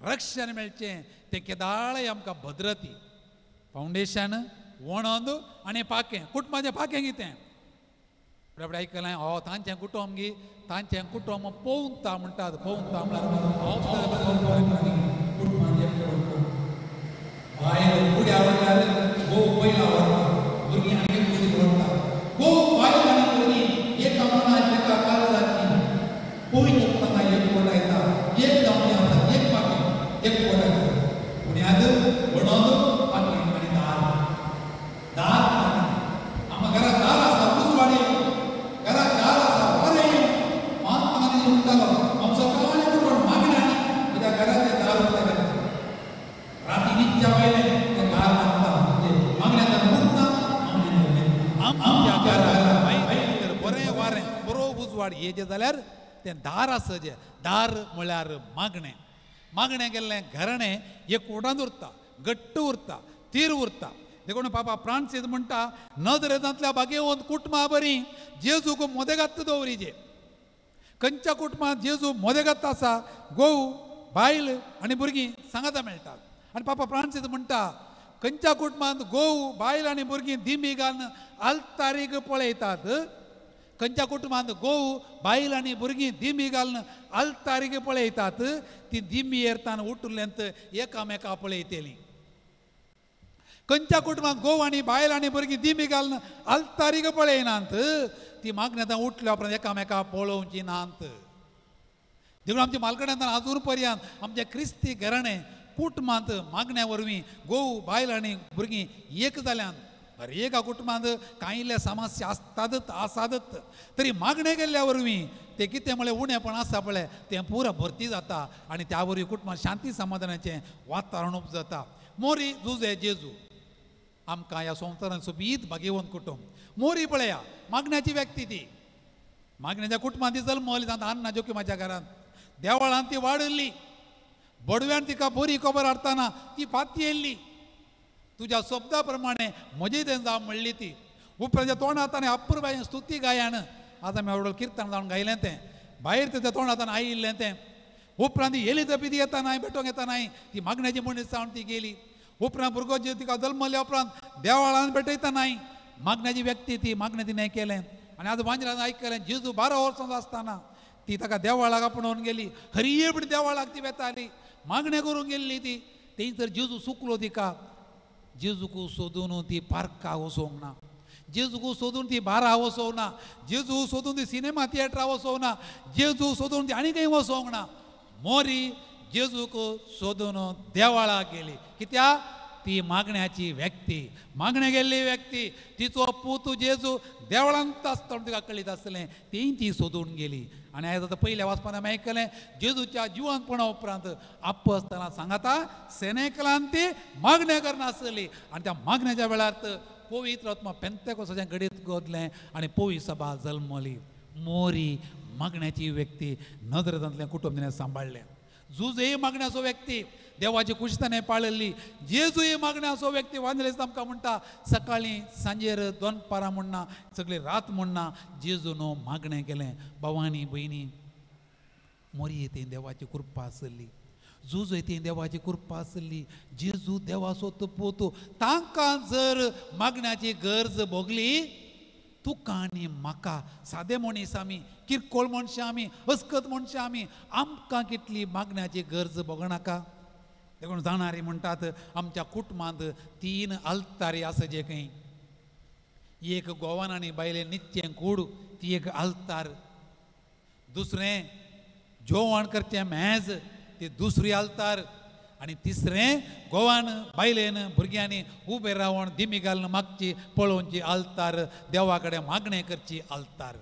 रक्षण मेळचें तें केदाळय आमकां भद्रती फावंडेशन वणोंद आनी पाकें कुटुंबाचें पाकें कितें रोखडें आयकलें हो तांचें कुटुंब गी तांचें कुटुंब पोवता म्हणटात पोवता हे जे जाल्यार तें दार आसा जें दार म्हळ्यार मागणें मागणें गेल्लें घराणें एकवटांत उरता, घट्ट उरता, थीर उरता. देखून पापा फ्रांसीस म्हणटा नदरेंतल्या बागेवंत कुटुंबां बरीं जेजूक मोदेगात्त दवरिजे. खंयच्या कुटुंबांत जेजू मोदेगात्त आसा घोव बायल आनी भुरगीं सांगाता मेळटात. आनी पापा फ्रांसीस म्हणटा खंयच्या कुटुंबांत घोव बायल आनी भुरगीं दिमी घालून आल्तारीक पळयतात, खंयच्या कुटुंबांत घोव बायल आनी भुरगीं दिमी घालून आल्तारीक पळयतात, ती दिमी येरताना उठुल्ल्यांत एकामेका पळयतलीं. खंयच्या कुटुंबांत घोव आनी बायल आनी भुरगीं दिमी घालून आल्तारीक पळयनात, ती मागण्यांत उठल्या उपरांत एकामेका पळोवची नात. देखून आमच्या मालकड्यांत आजून पर्यंत आमचे क्रिस्ती घराणें कुटुंबांत मागण्या वरवीं घोव बायल आनी भुरगीं एक जाल्यान. हर एका कुटुंबांत कांय इल्ले समस्या आसातच, तरी मागणे गेल्ल्या वरवीं ते कितें म्हळें उणेपण आसा पळय तें पुरो भरती जाता आनी त्या वरवीं कुटुंबांत शांती समाधानाचें वातावरण जाता. मोरी जुजे जेजू आमकां ह्या संवसारांत सोबीत भाग्यवंत कुटुंब. मोरी पळया मागण्याची व्यक्ती ती. मागण्याच्या कुटुंबांत ती जल्मली जाता अन्ना जोखीमाच्या घरांत. देवळांत ती वाडली, बडव्यान तिका बरी खबर हाडटाना ती फाती येयल्ली. तुज्या शब्दा प्रमाणे म्हजे तें जावं म्हणली ती. उपराच्या तोंडांत अप्रूबायेन स्तुती गायन आतां आमी एवढो किर्तन जावन गायलें तें, भायर तेच्या तोंडांत आयिल्लें तें. उपरांत एलिझाबेथ येता नाय भेटोंक येता नाय, ती मागण्याची मनीस जावन ती गेली. उपरांत भुरगो जे तिका जल्मल्या उपरांत देवाळान भेटयता नाय, मागण्याची व्यक्ती ती. मागणें तिणें केलें आनी आतां मांजरान आयकलें जेजू 12 वर्सांचो आसतना ती ताका देवाळाक आपणून गेली. हरियेबड देवाळाक ती वेताली, मागणें करूंक गेल्ली ती. थंयसर जेजू चुकलो तिका. जेजूक सोदून ती पार्काक वचोंक ना, जेजूक सोदून ती बारा वचोंक ना, जेजू सोदून ती सिनेमा थिएटराक वचोंक ना, जेजू सोदून ती आनी खंय वचोंक ना. मोरी जेजूक सोदून देवाळाक गेली. कित्याक ती मागण्याची व्यक्ती, मागणे गेल्ली व्यक्ती. तिचो पूत जेजू देवळांत आसतना तिका कळीत आसलें, ती ती सोदून गेली. आनी आयज आतां पयल्या वाचपान आमी आयकलें जेजूच्या जिवंतपणा उपरांत आप्प आसतना सांगाता सेनेकलान ती मागण्या करनासली. आनी त्या मागण्याच्या वेळार पवित्र आत्मा पेंतेकोस्ताचें घडीत गोदलें आनी पवी सभा जल्मली. मोरी मागण्याची व्यक्ती नदरेंतलें कुटुंब तिणें सांबाळलें. जुजय मागण्याचो व्यक्ती देवाची खुशी ताणें पाळिल्ली. जेजूय मागण्याचो व्यक्ती वांदलेस आमकां म्हणटा सकाळीं सांजेर दनपारां म्हणना सगळी रात म्हणना जेजून मागणें केलें. भावांनी भयणी, मोरये ती देवाची कृपा आसली, जुजय ती देवाची कृपा आसली. जेजू देवाचो पूत, तांकां जर मागण्याची गरज भोगली तुका आनी म्हाका सादे मनीस आमी, किरकोळ मनशां आमी, अस्कत मनशां आमी, आमकां कितली मागण्याची गरज भोगनाका. देखून जाणारी म्हणटात आमच्या कुटुंबांत 3 आल्तारी आसा जे खंय. एक गोवान आनी बायले नित्य कूड, ती एक आल्तार. दुसरें जेवण करचें मेज, ती दुसरी आल्तार. आनी तिसरें गोवान बायलेन भुरग्यांनी उबे रावन दिमी घालून मागची पळोवची आल्तार, देवा कडेन मागणें करची आल्तार.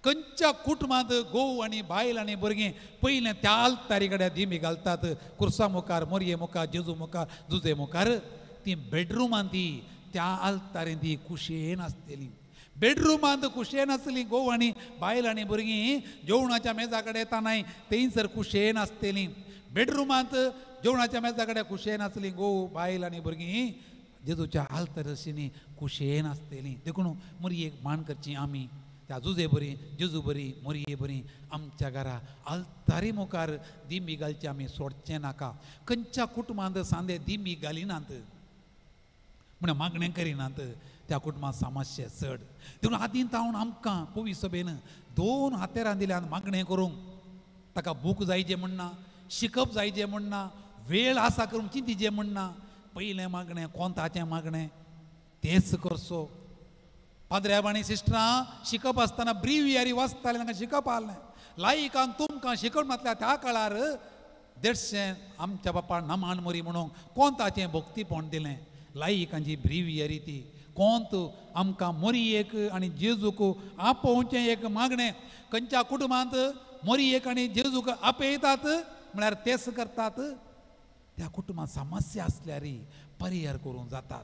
खंयच्या कुटुंबांत घोव आनी बायल आनी भुरगीं पयलें त्या आल्तारी कडेन दिमी घालतात. कुर्सा मुखार, मोरये मुखार, जेजू मुखार, जुजे मुखार. ती बेडरुमांत ती त्या आल्तारीन ती कुशेन आसतली. बेडरुमांत कुशेन आसली. घोव आनी बायल आनी भुरगीं जेवणाच्या मेजा कडेन येता नाय थंयसर कुशेन आसतलीं. बेडरुमांत जेवणाच्या मेजा कडेन कुशेन आसली. घोव बायल आनी भुरगीं जेजूच्या आल्तारशीनी कुशेन आसतलीं. देखून मोरयेक मान करची आमी. त्या जुजे बरी, जेजू बरी, मोरये बरी. आमच्या घरा आल्तारी मुखार दिमी घालचे आमी सोडचें नाका. खंयच्या कुटुंबांत सांदे दिमी घालिनात म्हण मागणें करिनात त्या कुटुंबांत समस्या चड. देखून आदीं तावन आमकां पवी सभेन 2 हातेरां दिल्यात मागणें करूंक. ताका बूक जायचें म्हणना, शिकप जायचें म्हणना, वेळ आसा करूंक चिंतीचें म्हणना. पयलें मागणें कोंताचें मागणें तेंच करचो. पाद्र्याबाणी सिस्टरां शिकप आसतना ब्रिवियरी वाचतालें, तांकां शिकप आहलें. लायिकांक तुमकां शिकप नासल्या त्या काळार देडशें आमच्या बापान नमान मोरी म्हणून कोंताचें भक्तीपण दिलें. लायिकांची ब्रिवियरी ती कोंत आमकां मोरयेक आनी जेजूक आपोवचें एक मागणें. खंयच्या कुटुंबांत मोरयेक आनी जेजूक आपयतात म्हळ्यार तेच करतात. त्या कुटुंबांत समस्या आसल्यार परिहार करूंक जातात.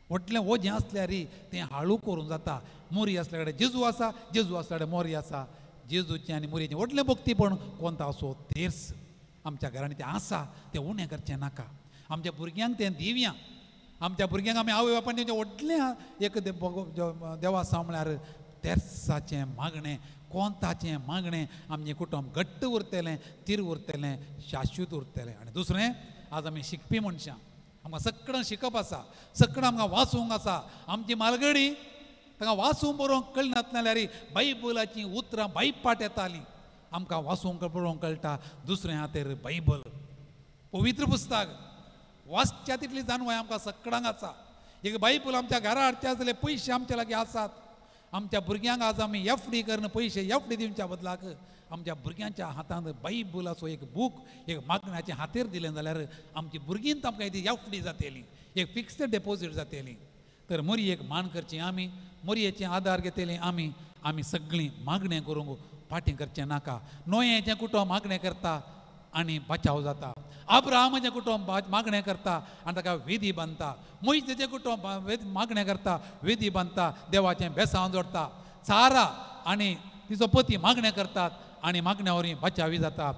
व्हडलें ओजें आसल्यार तें हाळू करूंक जाता. मोरी आसल्या कडेन जेजू आसा, जेजू आसल्या कडेन मोरी आसा. जेजूचें आनी मोरयेचें व्हडलें भक्तीपण कोंता असो तेर्स आमच्या घरांनी तें आसा तें उणें करचें नाका. आमच्या भुरग्यांक तें दिवया. आमच्या भुरग्यांक आमी आवय बापायन तेंचें व्हडलें एक देवा सांगल्यार तेर्साचें मागणें, कोंताचें मागणें आमचें कुटुंब घट्ट उरतलें, तीर उरतलें, शाश्वत उरतलें. आनी दुसरें, आज आमी शिकपी मनशां, आमकां सगळां शिकप आसा, सगळां आमकां वाचूंक आसा. आमची मालगडी ताका वाचूंक बरोवंक कळनासलें जाल्यार बायबलाचीं उतरां बायपाट येतालीं, आमकां वाचूंक बरोवंक कळटा. दुसरें हातेर बायबल, पवित्र पुस्तक वाचच्या तितली जाणवाय आमकां सगळ्यांक आसा. एक बायबल आमच्या घरा हाडचे जाल्यार पयशे आमचे लागीं आसात. आमच्या भुरग्यांक आज आमी एफडी करून पयशे एफडी दिवच्या बदलाक आमच्या भुरग्यांच्या हातांत बायबलाचो एक बूक एक मागण्याच्या हातेर दिलें जाल्यार आमची भुरगींच आमकां ती एफडी जातली, एक फिक्स्ड डेपोजीट जातली. तर मोरयेक मान करची आमी, मोरयेचे आदार घेतले आमी. आमी सगळीं मागणें करूंक फाटीं करचें नाका. नोयेचें कुटुंब मागणें करता आनी बचाव जाता. अब्राहमाचें कुटुंब मागणें करता आनी ताका वेदी बांदता. मोइजेचें कुटुंब मागणें करता, वेदी बांदता, देवाचें बेसांव जोडटा. सारा आनी तिचो पती मागणें करतात आनी मागण्या वरवीं बचावी जातात.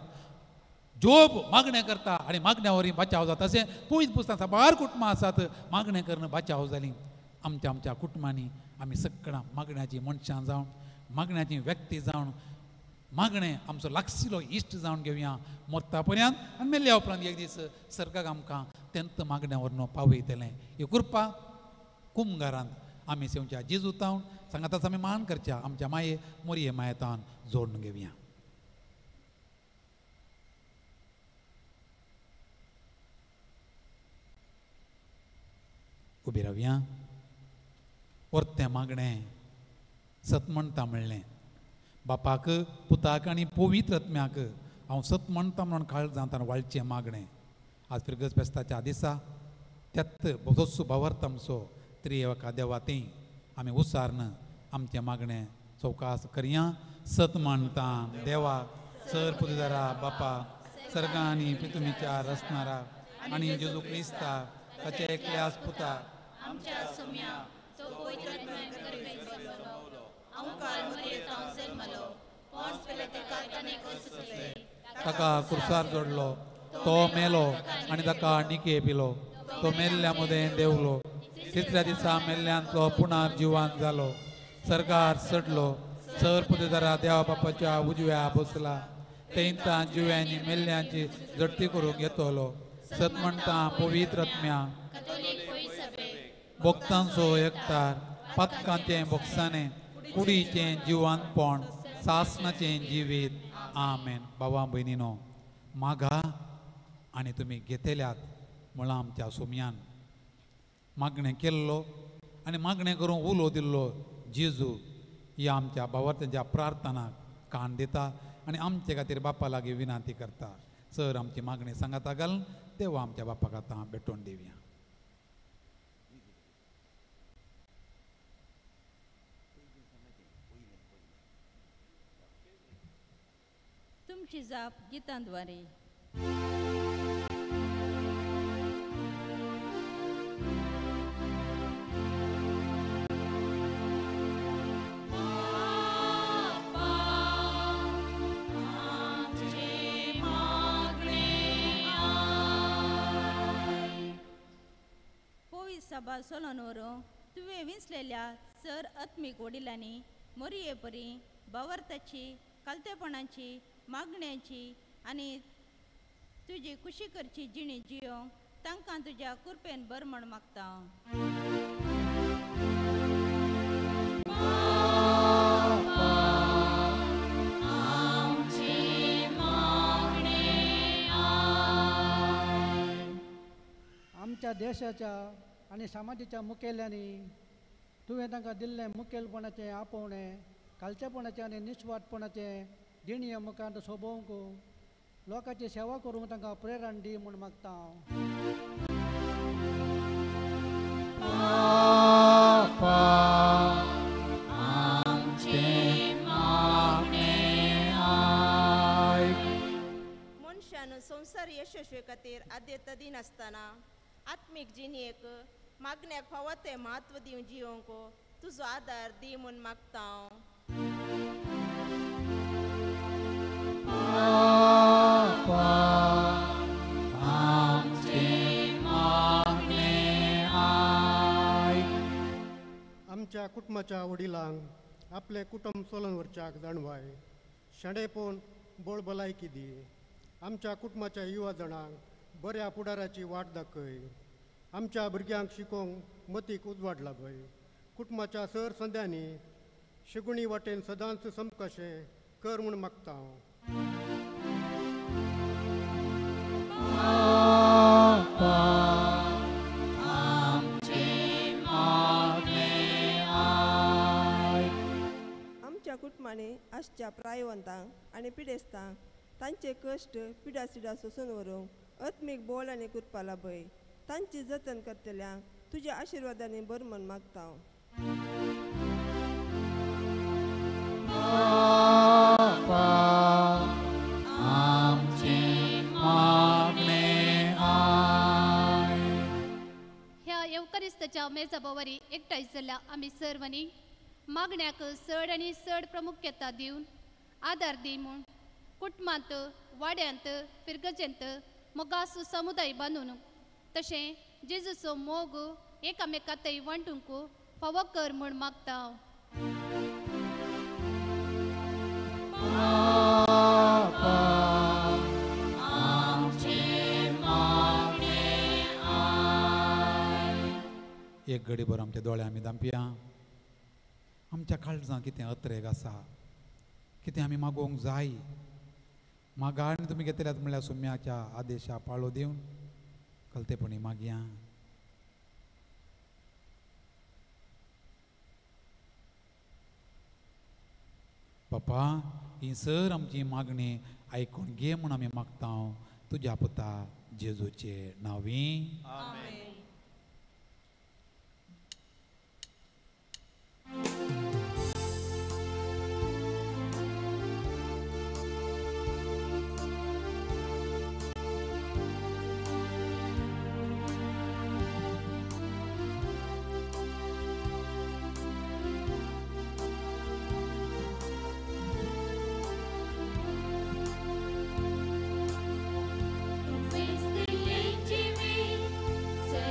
जोब मागणें करता आनी मागण्या वरवीं बचाव जाता. अशें पयस पुस्तकां साबार कुटुंबां आसात मागणें करून बचाव जालीं. आमच्या कुटुंबांनी आमी सगळां मागण्याची मनशां जावन, मागण्याची व्यक्ती जावन, मागणें आमचो लागशिल्लो इश्ट जावन घेवया मरता पर्यंत. आनी मेल्ल्या उपरांत एक दीस सर्गाक आमकां तेंत मागण्या वरन पावयतलें. ही कृपा कुमगारांत आमी सेवच्या जेजूतावन सांगाताच आमी मान करच्या आमच्या माये मोरये मायेतान जोडून घेवया. उबी रावया. परतें मागणें सत म्हणटा म्हणलें, बापाक पुताक आनी पवित्र आत्म्याक हांव सत म्हणटा म्हणून काळजांत वाळचें मागणें. आज फिरगस फेस्ताच्या दिसा त्यात बसो भावार्थांचो त्रिएका देवातें आमी उसारन आमचें मागणें चौकास करया. सत म्हणटा देवा सर पुतदारा बापा सर्गा आनी पितुमीच्या रचणारा आनी जेजू क्रिस्ता ताच्या एकल्याच पुता आमच्या सुम्या तो पवित्र आत्म्यान करपेचो आमकां मरयेतां जल्मलो पोंस पेले ते काताने कोसले ताका कुर्सार जोडलो, तो मेलो आनी ताका निके पिलो. तो मेल्ल्या मुदें देवलो, तिसऱ्या दिसा मेल्ल्यांतलो पुणार जिवान जालो. सर्गार चडलो, सर पुतेदारा देवा बापाच्या उजव्या बसला. तेंता जिव्यांनी मेल्ल्यांची जडती करूंक येतलो. सत म्हणटा पवित्र आत्म्या भक्तांचो एकठार, पातकांचें भोगसाणें, कुडीचें जिवानपण, सासणाचें जिवीत. आमेन. बाबा भयणीनो, मागा आनी तुमी घेतल्यात म्हळ्यार आमच्या सुमयान मागणें केल्लो आनी मागणें करूंक उलो दिल्लो जेजू ही आमच्या भावार्थांच्या प्रार्थनाक कान दिता आनी आमचे खातीर बापा लागीं विनंती करता. सर आमची मागणी सांगाता घालून तेव्हा आमच्या बापाक आतां भेटोवन दिवया. तुमची जाप गितांद्वारे. सभा सोलोनवरो तुवें विंचलेल्या सर आत्मीक वडिलांनी मोरये परी भावार्थाची, कलतेपणाची, मागण्यांची आनी तुजी खुशी करची जिणी जियो तांकां तुज्या कृपेन बर म्हण मागता. आमच्या देशाच्या आनी समाजाच्या मुखेल्यांनी तुवें तांकां दिल्लें मुखेलपणाचें आपोवणें, कालचेपणाचें आनी निस्वार्थपणाचें जिणये मुखार सोबोवंक लोकांची सेवा करूंक तांकां प्रेरण दी म्हूण मागता मनशान संसार यशस्वी खातीर आद्यता दिन आसतना आत्मीक जिणयेक मागण्याक फावो तें म्हत्व दिवन जिवंक तुजो आदार दी म्हूण मागता. Papa. आमच्या कुटुंबाच्या वडिलांक आपले कुटुंब सोलनवरच्याक जाणवाय शाणेपण बोळ भलायकी दी आमच्या कुटुंबाच्या युवा जाणांक बऱ्या फुडाराची वाट दाखय आमच्या भुरग्यांक शिकोवंक मतीक उजवाड लाभय कुटुंबाच्या सर संद्यांनी शिगुणी वाटेन सदांच समकशें कर म्हूण मागता आमच्या कुटुंबांनी आसच्या प्रायवंतांक आनी पिडेस्तांक तांचे कश्ट पिडा सिडा सोसून व्हरूंक आत्मीक बोळ आनी कृपा लाभय तांची जतन करतल्यांक तुज्या आशिर्वादांनी बर म्हूण मागता ह्या येवकारिस्ताच्या मेजाबावरी एकठांय जाल्ल्या आमी सर्वांनी मागण्याक चड आनी चड प्रामुख्यता दिवन आदार दी म्हूण कुटुंबांत वाड्यांत फिरगजेंत मोगास समुदाय बांदून तशें जेजूचो मोग एकामेकांतय वांटूंक फावो कर म्हूण मागता एक घडीभर आमच्या दोळ्या आमी दामपया आमच्या काळजां कितें अत्रेक आसा कितें आमी मागोवंक जाय मागा आनी तुमी घेतल्यात म्हणल्यार सुम्याच्या आदेशा पाळो दिवन कलतेपणी मागया पप्पा ही सर आमची मागणी आयकून घे म्हूण आमी मागता तुज्या पुता जेजूचे नांवी Wasting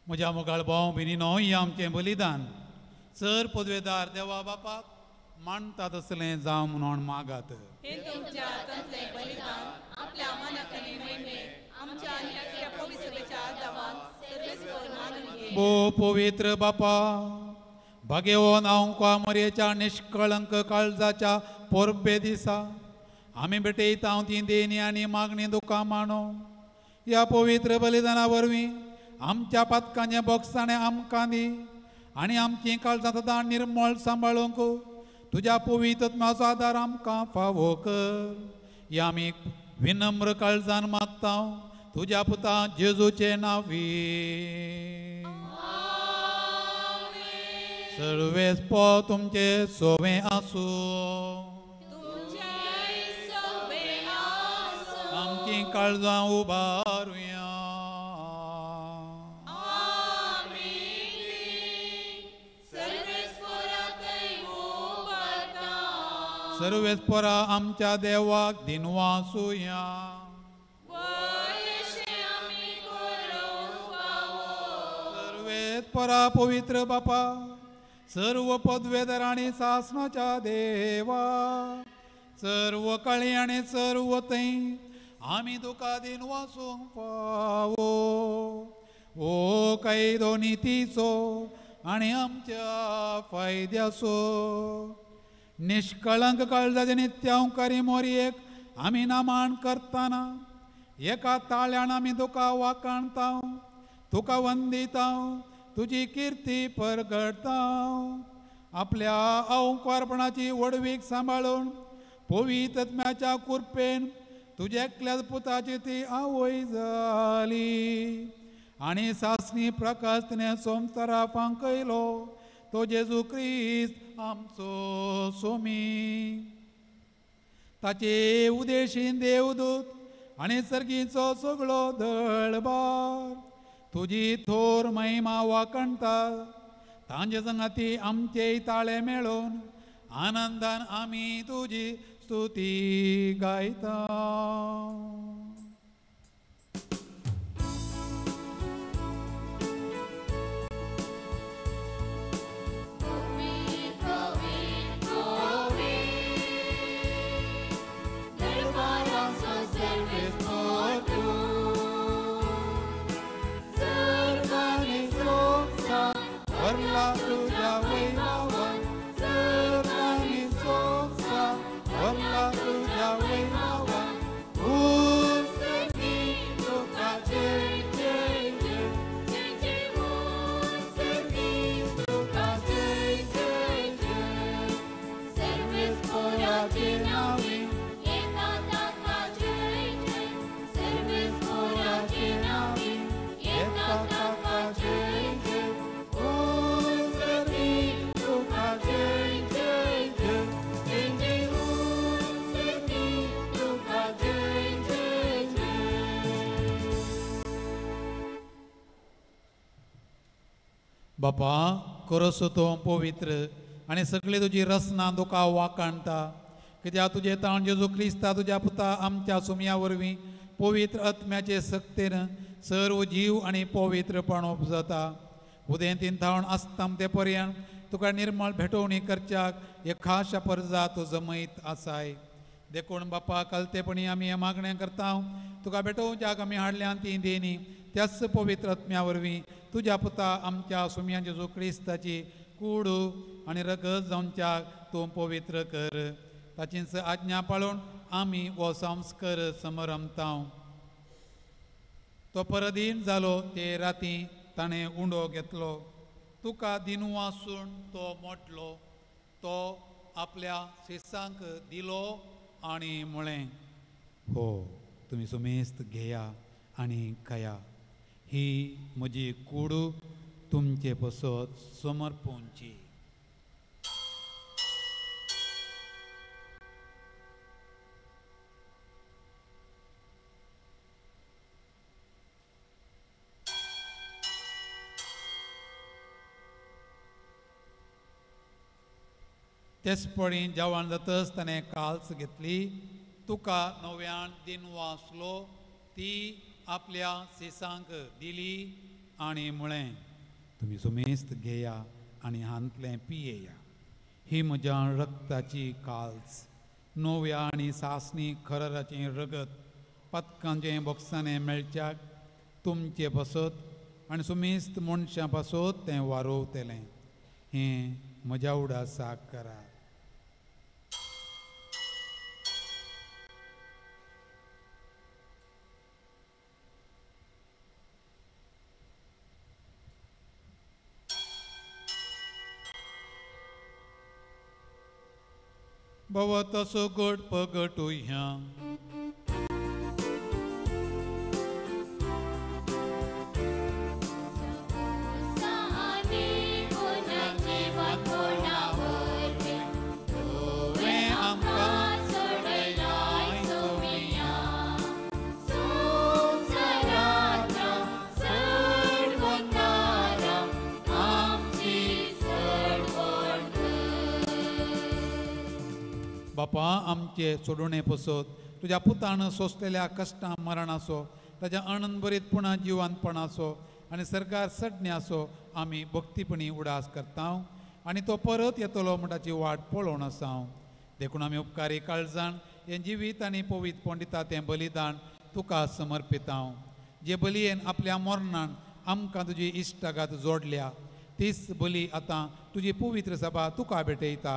म्हज्या मुखार भाव भयणीनो ही आमचें बलिदान सर पदवेदार देवा बापाक मानता तसलें जावं म्हणून मागात. हे तुमच्या तंतले बलिदान आपल्या मनाकने महिमेत आमच्या आणि अख्ख्या पवित्र सभेच्या आदारान सर्वेस्वर मानून घे. भो पवित्र बापा भाग्यवान हांव मरेच्या निष्कळंक काळजाच्या पोरबे दिसा आमी भेटयता ती देणी आनी मागणी दुकां मानो. ह्या पवित्र बलिदाना वरवीं आमच्या पातकांचे बोगसाणें आमकां दी आनी आमची काळजां सदां निर्मळ सांबाळूंक तुज्या पवित्रत्म्याचो आदार आमकां फावो कर. ही आमी विनम्र काळजान मागता तुज्या पुता जेजूचे नांवी. सर्वेस्पो तुमचे सोवे आसूं. आमची काळजां उबारुया. सर्वेस्परा आमच्या देवाक दिनवासुया. सर्वेस्परा पवित्र बापा सर्व पदवेदार आनी सासणाच्या देवा सर्व काळी आनी सर्व थंय आमी तुका दिनवासूंक फावो. ओ कायदो नितीचो आनी आमच्या फायद्याचो निष्कळंक काळजाचे नित्यांकारी मोरयेक आमी नामान करतना एका ताळ्यान आमी तुका वाखाणता तुका वंदिता तुजी कीर्ती परगडता. आपल्या अवंकारपणाची वडवीक सांबाळून पवित्रत्म्याच्या कुरपेन तुज्या एकल्याच पुताची ती आवय जाली आनी सासणी प्रकाश तिणें संवसारा फांकयलो तो जेजू क्रिस्त आमचो सोमी. ताचे उदेशीन देवदूत आनी सर्गीचो सगळो दळबार तुजी थोर महिमा वाखणटा. तांचे संगाती आमचे ताळे मेळोवन आनंदान आमी तुजी स्तुती गायता. Varla tuja वैभवन सर्वांनी सोसा varla tuja वैभवन उस्तकी तुका जय जय जय जय जय उस्तकी तुका जय जय जय सर्वेस्पराचे नावे एका ताका जय जय सर्वेस्पराचे नावे एका ताका जय जय बापा करस तो पवित्र आनी सगळी तुजी रसना तुका वाखाणटा कित्याक तुजे ताण जेजू क्रिस्ता तुज्या पुता आमच्या सुमया वरवीं पवित्र आत्म्याचे सक्तेन सर्व जीव आनी पवित्रपण उपजता. उदेंतीन थावन आसता ते पर्यंत तुका निर्मळ भेटोवणी करच्याक एक खाशा परजा तूं जमयत आसाय. देखून बापा कलतेपणी आमी हें मागणें करता तुका भेटोवच्याक आमी हाडल्यान ती देणी त्याच पवित्र आत्म्या वरवीं तुज्या पुता आमच्या सुमया जेजू क्रिस्ताची कूड आनी रगत जावच्याक तूं पवित्र कर. ताचीच आज्ञा पाळून आमी हो संस्कार समरमता. तो परदीन जालो ते राती ताणें उंडो घेतलो. तुका दिनवासून तो मोडलो. तो आपल्या शिसांक दिलो आनी म्हळें हो तुमी सुमेस्त घेया आनी खाया. ही म्हजी कूड तुमचे पसत समर्पूंची. तेच पडी जेवण जातच ताणें काल्स घेतली. तुका नव्यान दिनवासलो ती आपल्या शिसांक दिली आनी म्हळें तुम्ही सुमेस्त घेया आनी हांतलें पियेया. ही म्हज्या रक्ताची काल्स, नव्या आनी सासणी खराराचें रगत पथकांचें बॉक्सांनी मेळच्याक तुमचे पासत आनी सुमेस्त मनशां पासत तें वारोवतलें. हें म्हज्या उडासाक करा. बाबा तसो घट पगटुया. बापा आमचे सोडुणे पसत तुज्या पुतान सोंसलेल्या कश्टां मरणाचो ताच्या अणभरीतपणा जिवांतपणाचो आनी सरकार सडण्याचो आमी भक्तीपणी उडास करता आनी तो परत येतलो म्हणटाची वाट पळोवन आसा. देखून आमी उपकारी काळजाण हें जिवीत आनी पवित्रपण दिता तें बलिदान तुका समर्पिता. जे बलयेन आपल्या मरणान आमकां तुजी इश्टागात जोडल्या तीच बली आतां तुजी पवित्र सभा तुका भेटयता.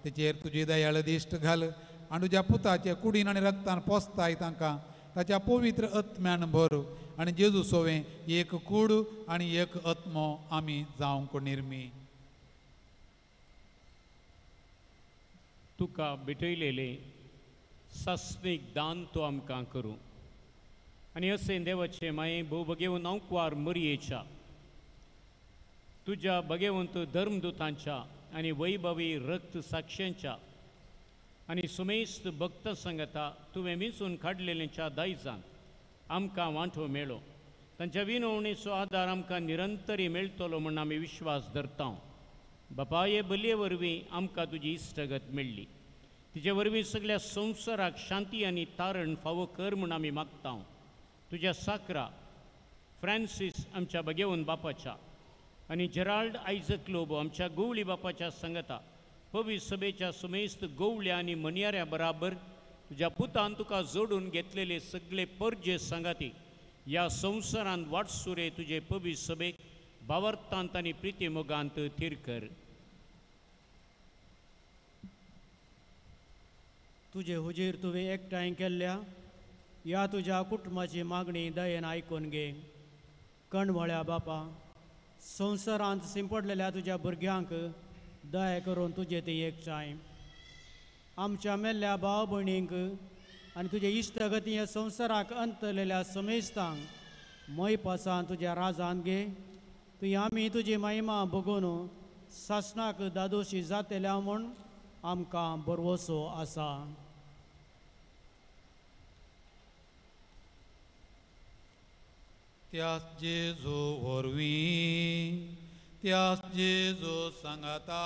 तेचेर तुजी दयाळ दिश्ट घाल आनी तुज्या पुताचे कुडीन आनी रक्तान पोसताय तांकां ताच्या पवित्र आत्म्यान भर आनी जेजू सोवें एक कूड आनी एक आत्मो आमी जावंक निर्मी. तुका भेटयलेले सासणीक दान तूं आमकां करूं आनी अशें देवाचे माये भोव भगेवन नौकवार मरयेच्या तुज्या भगेवंत धर्मदूतांच्या आनी वैभवी रक्त साक्षांच्या आनी सुमेस्त भक्त संगता तुवें मिसून काडलेल्यांच्या दायजान आमकां वांटो मेळ्ळो. तांच्या विनवणेचो आदार आमकां निरंतरी मेळटलो म्हूण आमी विश्वास धरता. बापा हे बलये वरवीं आमकां तुजी इश्टगत मेळ्ळी. तिचे वरवीं सगळ्या संवसाराक शांती आनी तारण फावो कर म्हूण आमी मागता. तुज्या साकरा फ्रांसीस आमच्या भगेवन बापाच्या आनी जेराल्ड आयजक लोबो आमच्या गवळी बापाच्या संगता पवित्र सभेच्या सुमेस्त गवळ्या आनी मणयाऱ्या बराबर तुज्या पुतान तुका जोडून घेतलेले सगळे परजे संगाती ह्या संवसारांत वाटसुरे तुजे पवित्र सभेक भावार्थांत आनी प्रिती मोगांत थीर कर. तुजे हुजीर तुवें एकठांय केल्ल्या ह्या तुज्या कुटुंबाची मागणी दयेन आयकून घे. कणवळ्या बापा संवसारांत शिंपडलेल्या तुज्या भुरग्यांक दया करून तुजे ती एकठांय आमच्या मेल्ल्या भाव भयणींक आनी तुजे इश्टगती ह्या संवसाराक अंतलेल्या समेस्तांक मय पासान तुज्या राजान घे. तुवें आमी तुजी महिमा बगून सासणाक दादोशी जातेल्या म्हूण आमकां बरवसो आसा. त्याच जेजू वरवीं त्याच जेजू सांगाता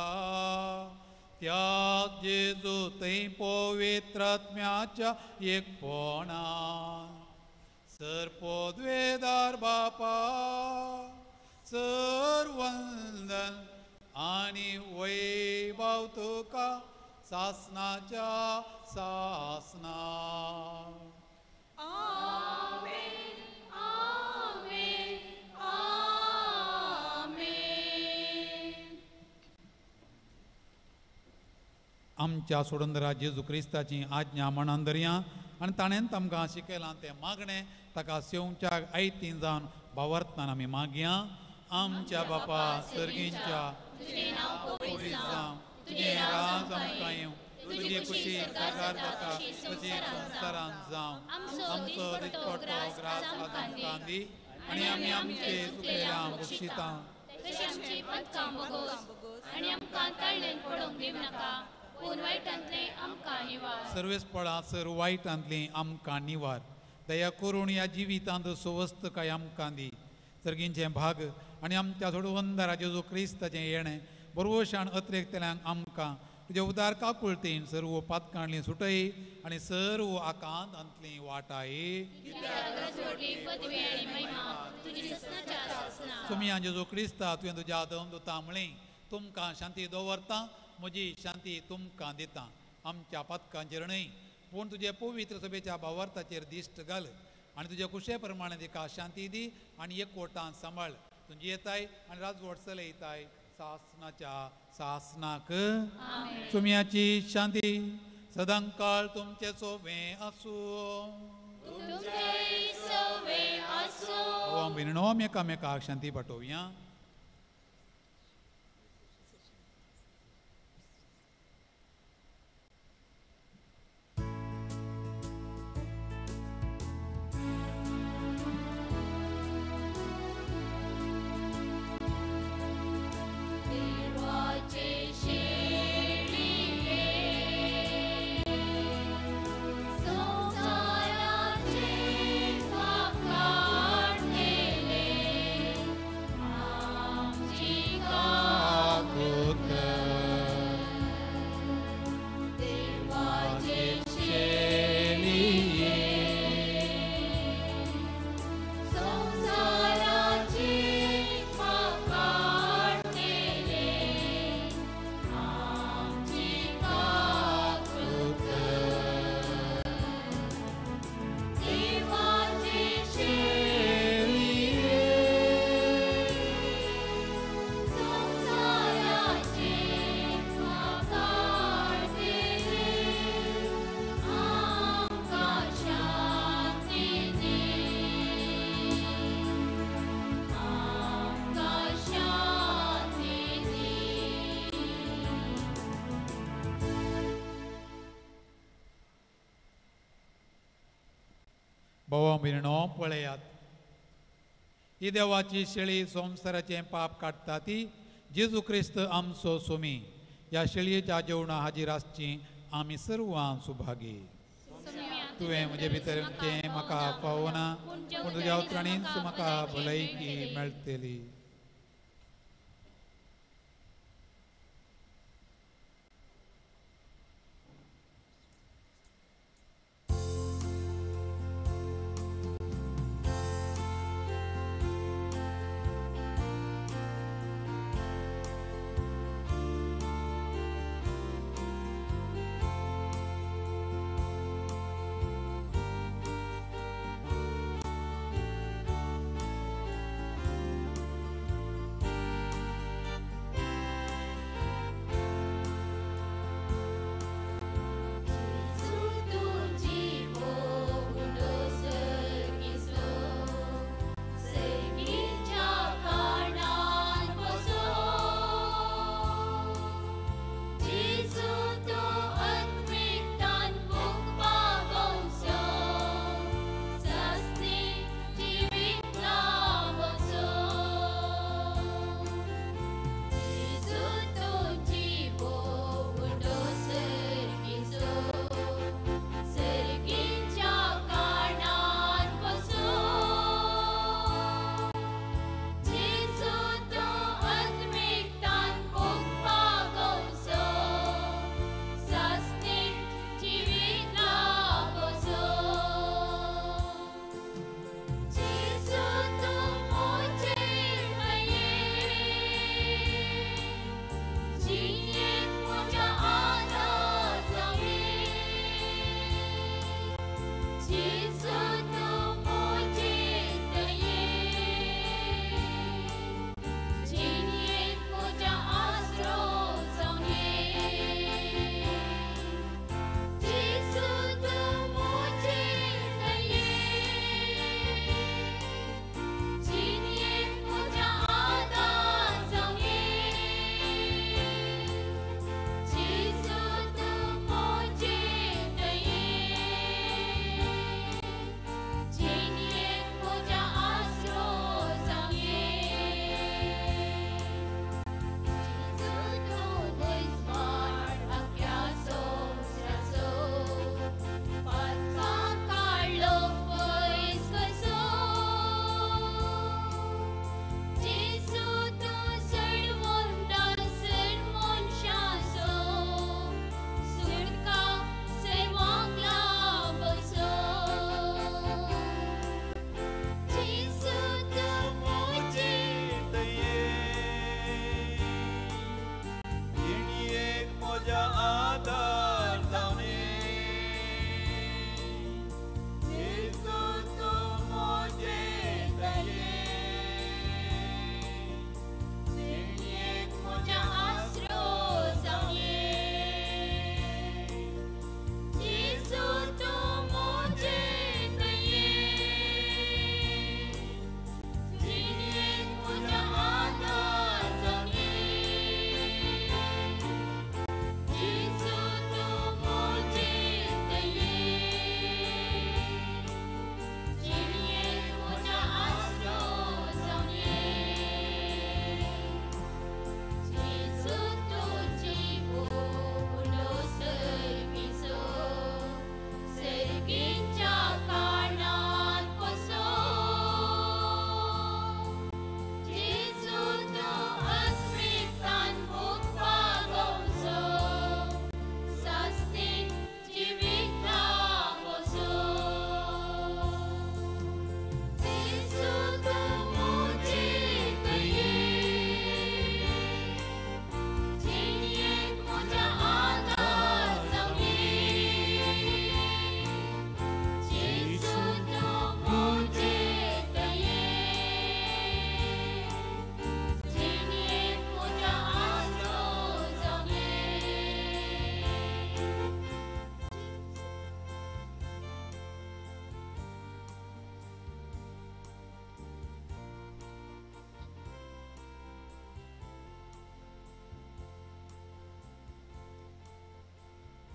त्याच जेजू थंय पवित्र आत्म्याच्या एकपणा सरपोद्वेदार बापा सर वंदन आनी वैभव तुका सासणाच्या सासना. आमच्या सोडंदरा जेजू क्रिस्ताची आज्ञा मनान धरया आनी ताणें आमकां शिकयलां तें मागणें ताका सेवच्या आयतीं जावन भावार्थान आमी मागया. आमच्या बापा सर्गींच्या तुजें राज आमकां येवं तुजी खुशी सरकार जाता तशी संवसारांत जावं. आमचो दिसपट्टो ग्रास आमकां दी आनी आमी आमचे चुकलेल्यांक बक्षिता तशी आमची पथकां बोगोस आनी आमकां ताळ्ळेन पडोवंक दिवं नाका पूण वायटांतले आमकां निवार. सर्वेस्पळा सर वायटांतली आमकां निवार. दया करून ह्या जिवितांत सुवस्थ काय आमकां दी. सर्गींचे भाग आनी आमच्या सोडवंदारा जेजू क्रिस्ताचें येणें बरोवशान अत्रेकतल्यांक आमकां तुझे उदार काकुळतेन सर्व पातकांडली सुटय आणि सर्व आकांत अंतली वाटाय तुम्ही जेजू क्रिस्ता तुवें तुज्या आदम दोता म्हळें तुमकां शांती दवरता म्हजी शांती तुमकां दिता आमच्या पातकांचेर न्हय पूण तुजे पवित्र सभेच्या भावार्थाचेर दिश्ट घाल आनी तुज्या कुशे प्रमाणे तिका शांती दी आनी एकवटान सांबाळ तुजी येताय आनी राजवट चलयताय सासनाच्या सासनाक तुमयाची शांती सदांकाळ तुमचे सोबे आसूं आमी एकामेकाक शांती पाठोवया भावा भयणो पळयात ही देवाची शेळी संवसाराचें पाप काडटा ती जेजू क्रिस्त आमचो सोमी ह्या शेळयेच्या जेवणा हाजीर आसची आमी सर्वां सुभागी तुवें म्हजे भितरचें म्हाका पावना पूण तुज्या उतरांनीच म्हाका भलायकी मेळटली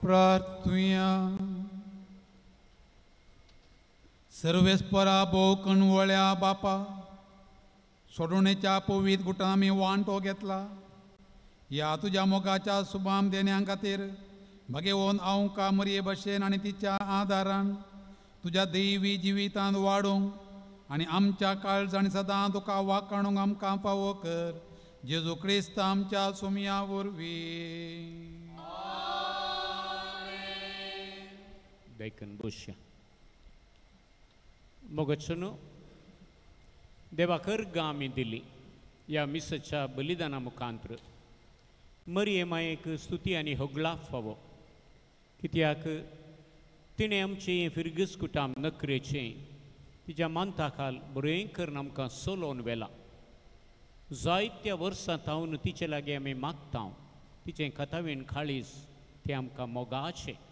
प्रार्थुया. सर्वेस्परा भोव कणवळ्या बापा, सोडवणेच्या पवित गुटां आमी वांटो घेतला. ह्या तुज्या मोगाच्या शुभाम देण्यां खातीर भगेवन हांव मरये भशेन आनी तिच्या आदारान तुज्या दैवी जिवितांत वाडोवंक आनी आमच्या काळजांनी सदां तुका वाखाणूंक आमकां फावो कर. जेजू क्रिस्त आमच्या सोमया वरवीं. देखून बसया. मोगचनो देवाक अर्घ आमी दिली ह्या मिसाच्या बलिदाना मुखांतर मरये मायेक स्तुती आनी होगळा फावो. कित्याक तिणें आमचें फिरगस कुटाम नखरेचें तिच्या मांता खाल बरें करून आमकां सोलोवन व्हेला. जायत्या वर्सां तावन तिचे लागीं आमी मागता तिचें कथावेण काळीज तें आमकां मोगाचें.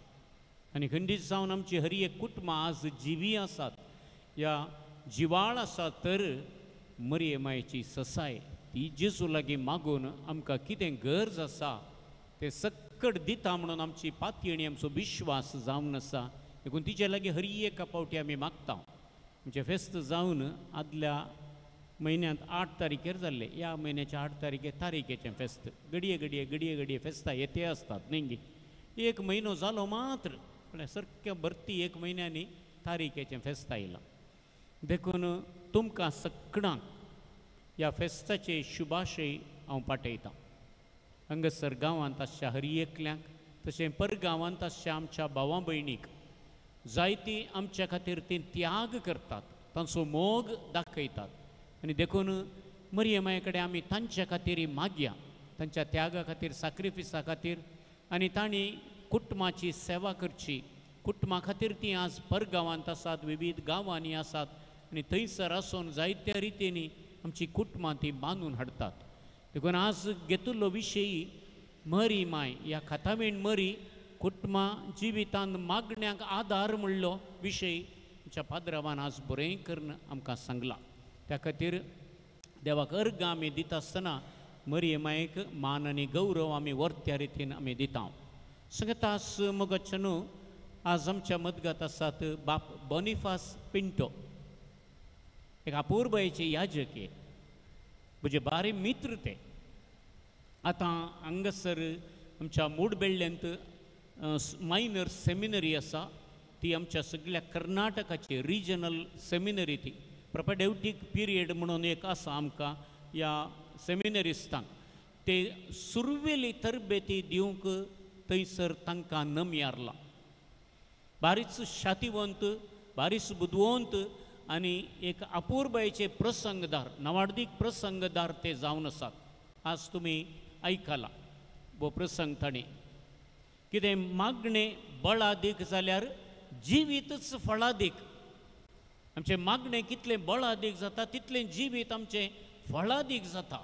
आनी खंडीत जावन आमची हर एक कुटुंबां आज जिवी आसात. ह्या जिवाळ आसा तर मरये मायेची ससाय ती जेजू लागीं मागून आमकां कितें गरज आसा तें सक्कड दिता म्हणून आमची पातयणी आमचो विश्वास जावन आसा. देखून तिचे लागीं हर एका फावटी आमी मागता. आमचें फेस्त जावन आदल्या म्हयन्यांत 8 तारीखेर जाल्लें. ह्या म्हयन्याच्या 8 तारीखेचें फेस्त. घडये फेस्तां येते आसतात न्ही. 1 म्हयनो जालो मात्र म्हळ्यार सारक्या भरती 1 म्हयन्यांनी तारीखेचें फेस्त आयलां. देखून तुमकां सगळ्यांक ह्या फेस्ताचे शुभाशय हांव पाठयतां. हांगासर गांवांत आसच्या हर एकल्यांक तशें परगांवांत आसच्या आमच्या भावां भयणीक जायतीं आमच्या खातीर तीं त्याग करतात, तांचो मोग दाखयतात. आनी देखून मरये माये कडेन आमी तांच्या खातीर मागया, तांच्या त्यागा खातीर, सॅक्रिफिसा खातीर. आनी तांणी कुटुंबाची सेवा करची. कुटुंबा खातीर तीं आज परगांवांत आसात, विविध गांवांनी आसात आनी थंयसर आसून जायत्या रितींनी आमची कुटुंबां ती बांदून हाडतात. देखून आज घेतिल्लो विशयी मरी माय ह्या खातावेण मरी कुटुंबां जिवितांत मागण्यांक आदार म्हणलो विशय आमच्या पाद्रावान आज बरें करून आमकां सांगला. त्या खातीर देवाक अर्घ आमी दिता आसतना मरये मायेक मान आनी गौरव आमी वर्त्या रितीन आमी दिता. संगतास मोगचनो आज आमच्या मदगात आसात बाप बोनिफास पिंटो, एक अपूर्बायेचे याजक, म्हजे बारे मित्र ते. आतां हांगासर आमच्या मूडबेळ्ळ्यांत मायनर सेमिनरी आसा. ती आमच्या सगळ्या कर्नाटकाची रिजनल सेमिनरी. ती प्रॉपेडेवटीक पिरियड म्हणून एक आसा आमकां ह्या सेमिनरिस्तांक. ते सुरवेली तरबेती दिवंक थंयसर तांकां नमयारला. बारीच शातिवंत, बारीच बुदवंत आनी एक अपूर्बायेचे प्रसंगदार, नवाडदीक प्रसंगदार ते जावन आसात. आज तुमी आयकला वो प्रसंग ताणी. कितें मागणें बळादीक जाल्यार जिवीतच फळादीक. आमचें मागणें कितलें बळादीक जाता तितलें जिवीत आमचें फळादीक जाता.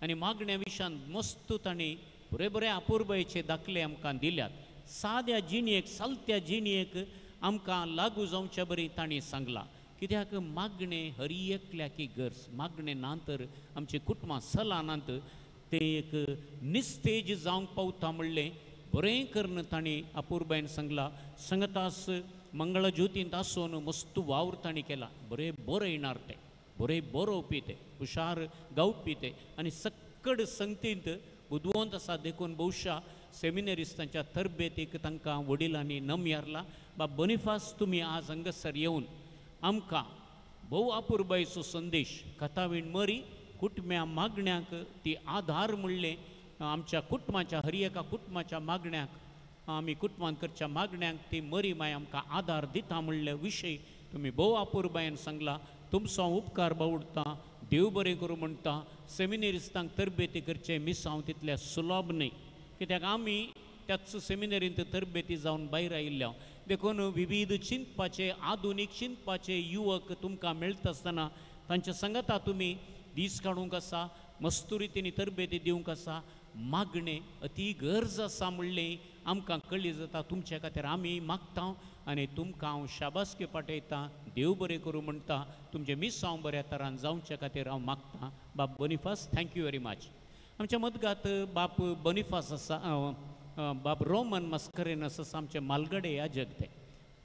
आनी मागण्या विशयान मस्त ताणी बरे अपूर्बायेचे दाखले आमकां दिल्यात. साद्या जिणेक, सालत्या जिणेक आमकां लागू जावच्या बरी ताणी सांगला. कित्याक मागणें हर एकल्याकी गरज. मागणें ना तर आमची कुटुंबां चलनात, तें एक निस्तेज जावंक पावता म्हणलें बरें करून ताणी अपूर्बायेन सांगला. संगतास मंगळा ज्योतींत आसून मस्त वावर ताणी केला. बरें येणार ते, बरें बरोवपी ते, हुशार गावपी ते आनी सक्कड संगतींत बुदवंत आसा. देखून भोवशा सेमिनरिस्तांच्या तरबेतीक तांकां वडिलांनी नमयारला. बा बोनिफास, तुमी आज हांगासर येवन आमकां भोव अपूर्बायेचो संदेश कथावेण मरी कुटुंब्या मागण्यांक ती आधार म्हणलें. आमच्या कुटुंबाच्या हर एका कुटुंबाच्या मागण्यांक, आमी कुटुंबान करच्या मागण्यांक ती मरी माय आमकां आधार दिता म्हणले विशय तुमी भोव अपूर्बायेन सांगला. तुमचो उपकार बावडटा, देव बरें करूं म्हणटा. सेमिनरिस्तांक तरबेती करचें मिस हांव तितलें सुलभ न्ही, कित्याक आमी त्याच सेमिनरींत तरबेती जावन भायर आयिल्ल्या. देखून विविध चिंतपाचे, आधुनीक चिंतपाचे युवक तुमकां मेळटा आसतना तांच्या सांगाता तुमी दीस काडूंक आसा, मस्त रितीन तरबेती दिवंक आसा. मागणें अती गरज आसा म्हणलें आमकां कळ्ळी जाता. तुमच्या खातीर आमी मागता आनी तुमकां हांव शाबासकी पाठयतां. देव बरें करूं म्हणटा. तुमचें मिस हांव बऱ्या तरान जावच्या खातीर हांव मागतां. बाब बोनिफास, थँक्यू वेरी मच. आमच्या मदगात बाप बोनिफास आसा, बाब रोमन मस्करेन असं आमचे मालगडे या जगते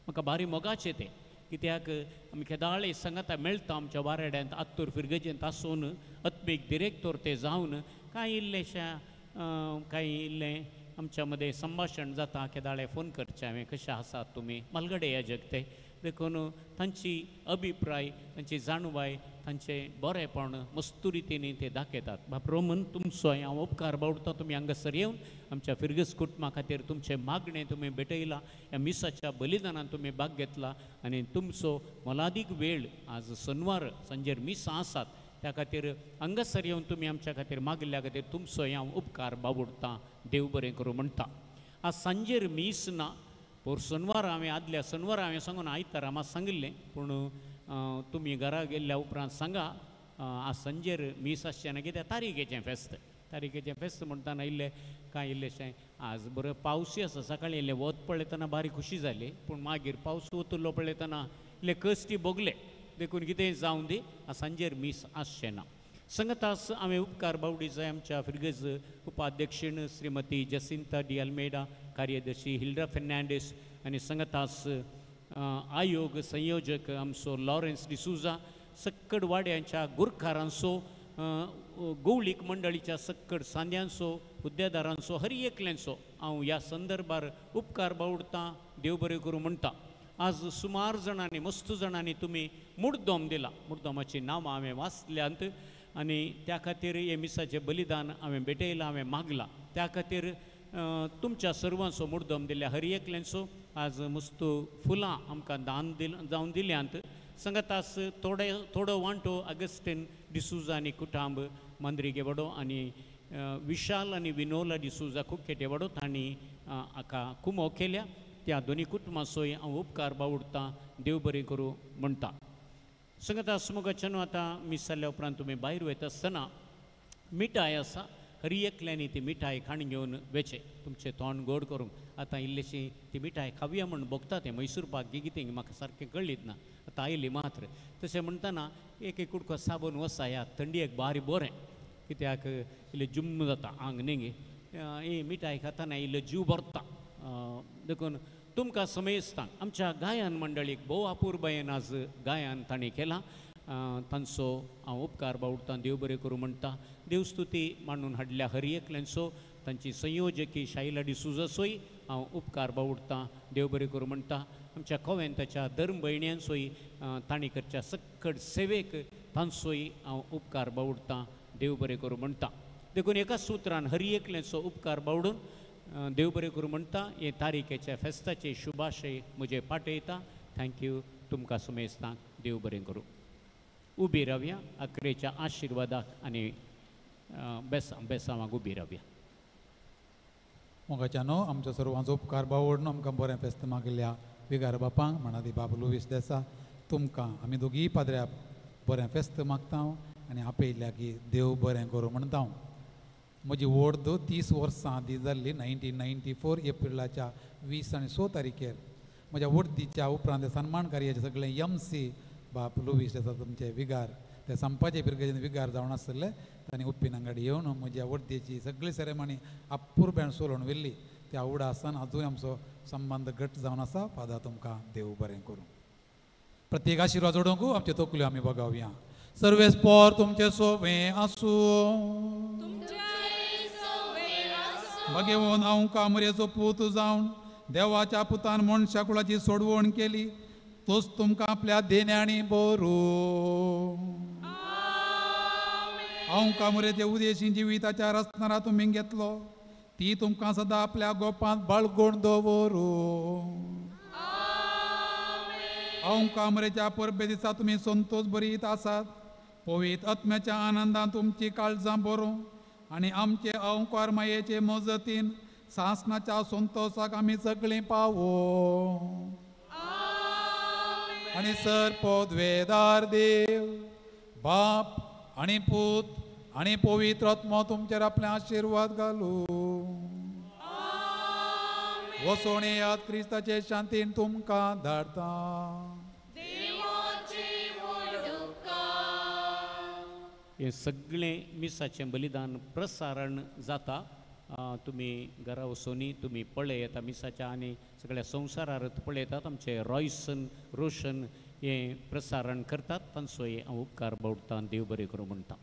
म्हाका भारी मोगाचें तें कित्याक आमी केदाळे सांगाता मेळटा आमच्या वारेड्यांत आत्तूर फिरगजेंत आसून अत्मीक डिरेक्टोर ते जावन कांय इल्लें आमच्या मध्ये संभाशण जाता केदाळे फोन करचे हांवें कशें आसात तुमी मालगडे या जगते देखून तांची अभिप्राय तांची जाणवाय तांचें बरेंपण मस्त रितीन ते दाखयतात बाब रोमन तुमचो हांव उपकार बावडटा तुमी हांगासर येवन आमच्या फिरगस कुटुंबा खातीर तुमचें मागणें तुमी भेटयलां ह्या मिसाच्या बलिदानान तुमी भाग घेतला आनी तुमचो मोलादीक वेळ आज शनिवार सांजेर मिसां आसात त्या खातीर हांगासर येवन तुमी आमच्या खातीर मागल्या खातीर तुमचो हांव उपकार बावडटां देव बरें करूं म्हणटा आज सांजेर मीस ना पोर शनिवार हांवें आदल्या शनिवार हांवें सांगून आयतारा मात सांगिल्लें पूण तुमी घरा गेल्ल्या उपरांत सांगा आज सांजेर मीस आसचें ना कित्याक तारीखेचें फेस्त म्हणटाना इल्लेशें आज बरो पावसूय आसा सकाळीं इल्लें वत पळयतना बारी खुशी जाली पूण मागीर पावस वतलो पळयतना इल्ले कश्टी भोगले देखून कितेंय जावं दी आज सांजेर मीस आसचें ना संगतास हांवें उपकार बावडी जाय आमच्या फिरगज उपाध्यक्षीण श्रीमती जसिंता डी अल्मेडा कार्यदर्शी हिल्डा फेर्नांडीस आनी संगतास आयोग संयोजक आमचो लॉरेन्स डिसुजा सक्कड वाड्यांच्या गुरकारांचो गवळीक मंडळीच्या सक्कड सांद्यांचो हुद्देदारांचो हर एकल्यांचो हांव ह्या संदर्भार उपकार बावडटां देव बरें करूं म्हणटा आज सुमार जाणांनी मस्त जाणांनी तुमी मुर्दोम दिला मुर्दोमाची नांवां हांवें वाचल्यांत आनी त्या खातीर हे मिसाचें बलिदान हांवें भेटयलां हांवें मागलां त्या खातीर तुमच्या सर्वांचो मुर्दोम दिल्या हर एकल्यांचो आज मस्त फुलां आमकां दान जावन दिल्यांत संगतास थोडो वांटो अगस्टीन डिसुजा आनी कुटांब मांद्रिगे वडो आनी विशाल आनी विनोला डिसुजा कुकेटे वडो तांणी हाका कुमो केल्या त्या दोनी कुटुंबाचोय हांव उपकार बावडटां देव बरें करूं म्हणटा संगतास मोगाच्यान आतां मीस जाल्या उपरांत तुमी भायर वयता आसतना मिठाय आसा हर एकल्यांनी ती मिठाय खाण घेवन वेचे तुमचें तोंड गोड करूंक आतां इल्लीशी ती मिठाय खावया म्हण भोगता तें मैसूर पाक कितें म्हाका सारकें कळ्ळीत ना आतां आयली मात्र तशें म्हणटना एक कुडको साबण वसाया थंडयेक बारी बरें कित्याक इल्लें जुम्म जाता आंग न्ही ही मिठाय खाताना इल्लो जीव भरता देखून तुमकां समेस्तांक आमच्या गायन मंडळीक भोव अपूर्वयेन आज गायन तांणी केलां तांचो हांव उपकार बावडटां देव बरें करूं म्हणटा देवस्तुती मांडून हाडल्या हर एकल्यांचो तांची संयोजकी शायला डिसुजाचोय हांव उपकार बावडटां देव बरें करूं म्हणटा आमच्या कोवेंताच्या धर्म भयण्यांचोय तांणी करच्या सक्कड सेवेक तांचोय हांव उपकार बावडटां देव बरें करूं म्हणटा देखून एका सुत्रान हर एकल्यांचो उपकार बावडून देव बरें करूं म्हणटा हे तारीखेच्या फेस्ताचे शुभाशय म्हजे पाठयता थँक्यू तुमकां समेस्तांक देव बरें करूं उबी रावया अकरेच्या आशिर्वादाक आनी बेसांवाक उबी रावया मोगाच्यानो आमच्या सर्वांचो उपकार बावडून आमकां बरें फेस्त मागिल्ल्या विगार बापांक म्हणा ती बाब लुईस देसा तुमकां आमी दोगी पाद्र्या बरें फेस्त मागता आनी आपयल्या की देव बरें करूं म्हणटा म्हजी व्हड 30 वर्सां आदी जाल्ली 1994 एप्रिलाच्या 20 आनी 6 तारीखेर म्हज्या वर्दीच्या उपरांत सन्मान कार्याचें सगळें MC बाप लुईस आसा तुमचे विगार ते संपाचे पिरगेन विगार जावन आसले तांणी उपीनांगाडी येवन म्हज्या वर्देची सगळी सेरेमनी अपुर्ब्यान सोलोवन व्हेल्ली त्या उडा आसान आजूय आमचो संबंद घट्ट जावन आसा पादा तुमकां देव बरें करूं प्रत्येक आशिर्वाद जोडूंक आमचे तकल्यो आमी बगावया सर्वेस्पोर तुमचे सोबे आसूं भगेवून हांव कामरेचो पूत जावन देवाच्या पुतान मनशा कुळाची सोडवण केली तोच तुमकां आपल्या देण्यांनी बरो हांव कामरेचे उदेशी जिविताच्या रस्त्यार तुमी घेतलो ती तुमकां सदां आपल्या गोपांत बाळगून दवरो हांव कामरेच्या परबे दिसा तुमी संतोष बरीत आसात पवित्र आत्म्याच्या आनंदान तुमची काळजां बरो आनी आमचे अवकार मायेचे मजतीन सासणाच्या संतोषाक आमी सगळीं पावो आनी सरपोद्वेदार देव बाप आनी पूत आनी पवित्र आत्मा तुमचेर आपले आशिर्वाद घालू वसोणेयात क्रिस्ताचे शांतीन तुमकां धाडटा हे सगळें मिसाचें बलिदान प्रसारण जाता तुम्ही घरा वचोनी तुम्ही पळयत मिसाच्या आनी सगळ्या संवसारांत पळयतात आमचे रॉयसन रोशन हे प्रसारण करतात तांचोय हांव उपकार बावडटां देव बरें करूं म्हणटा.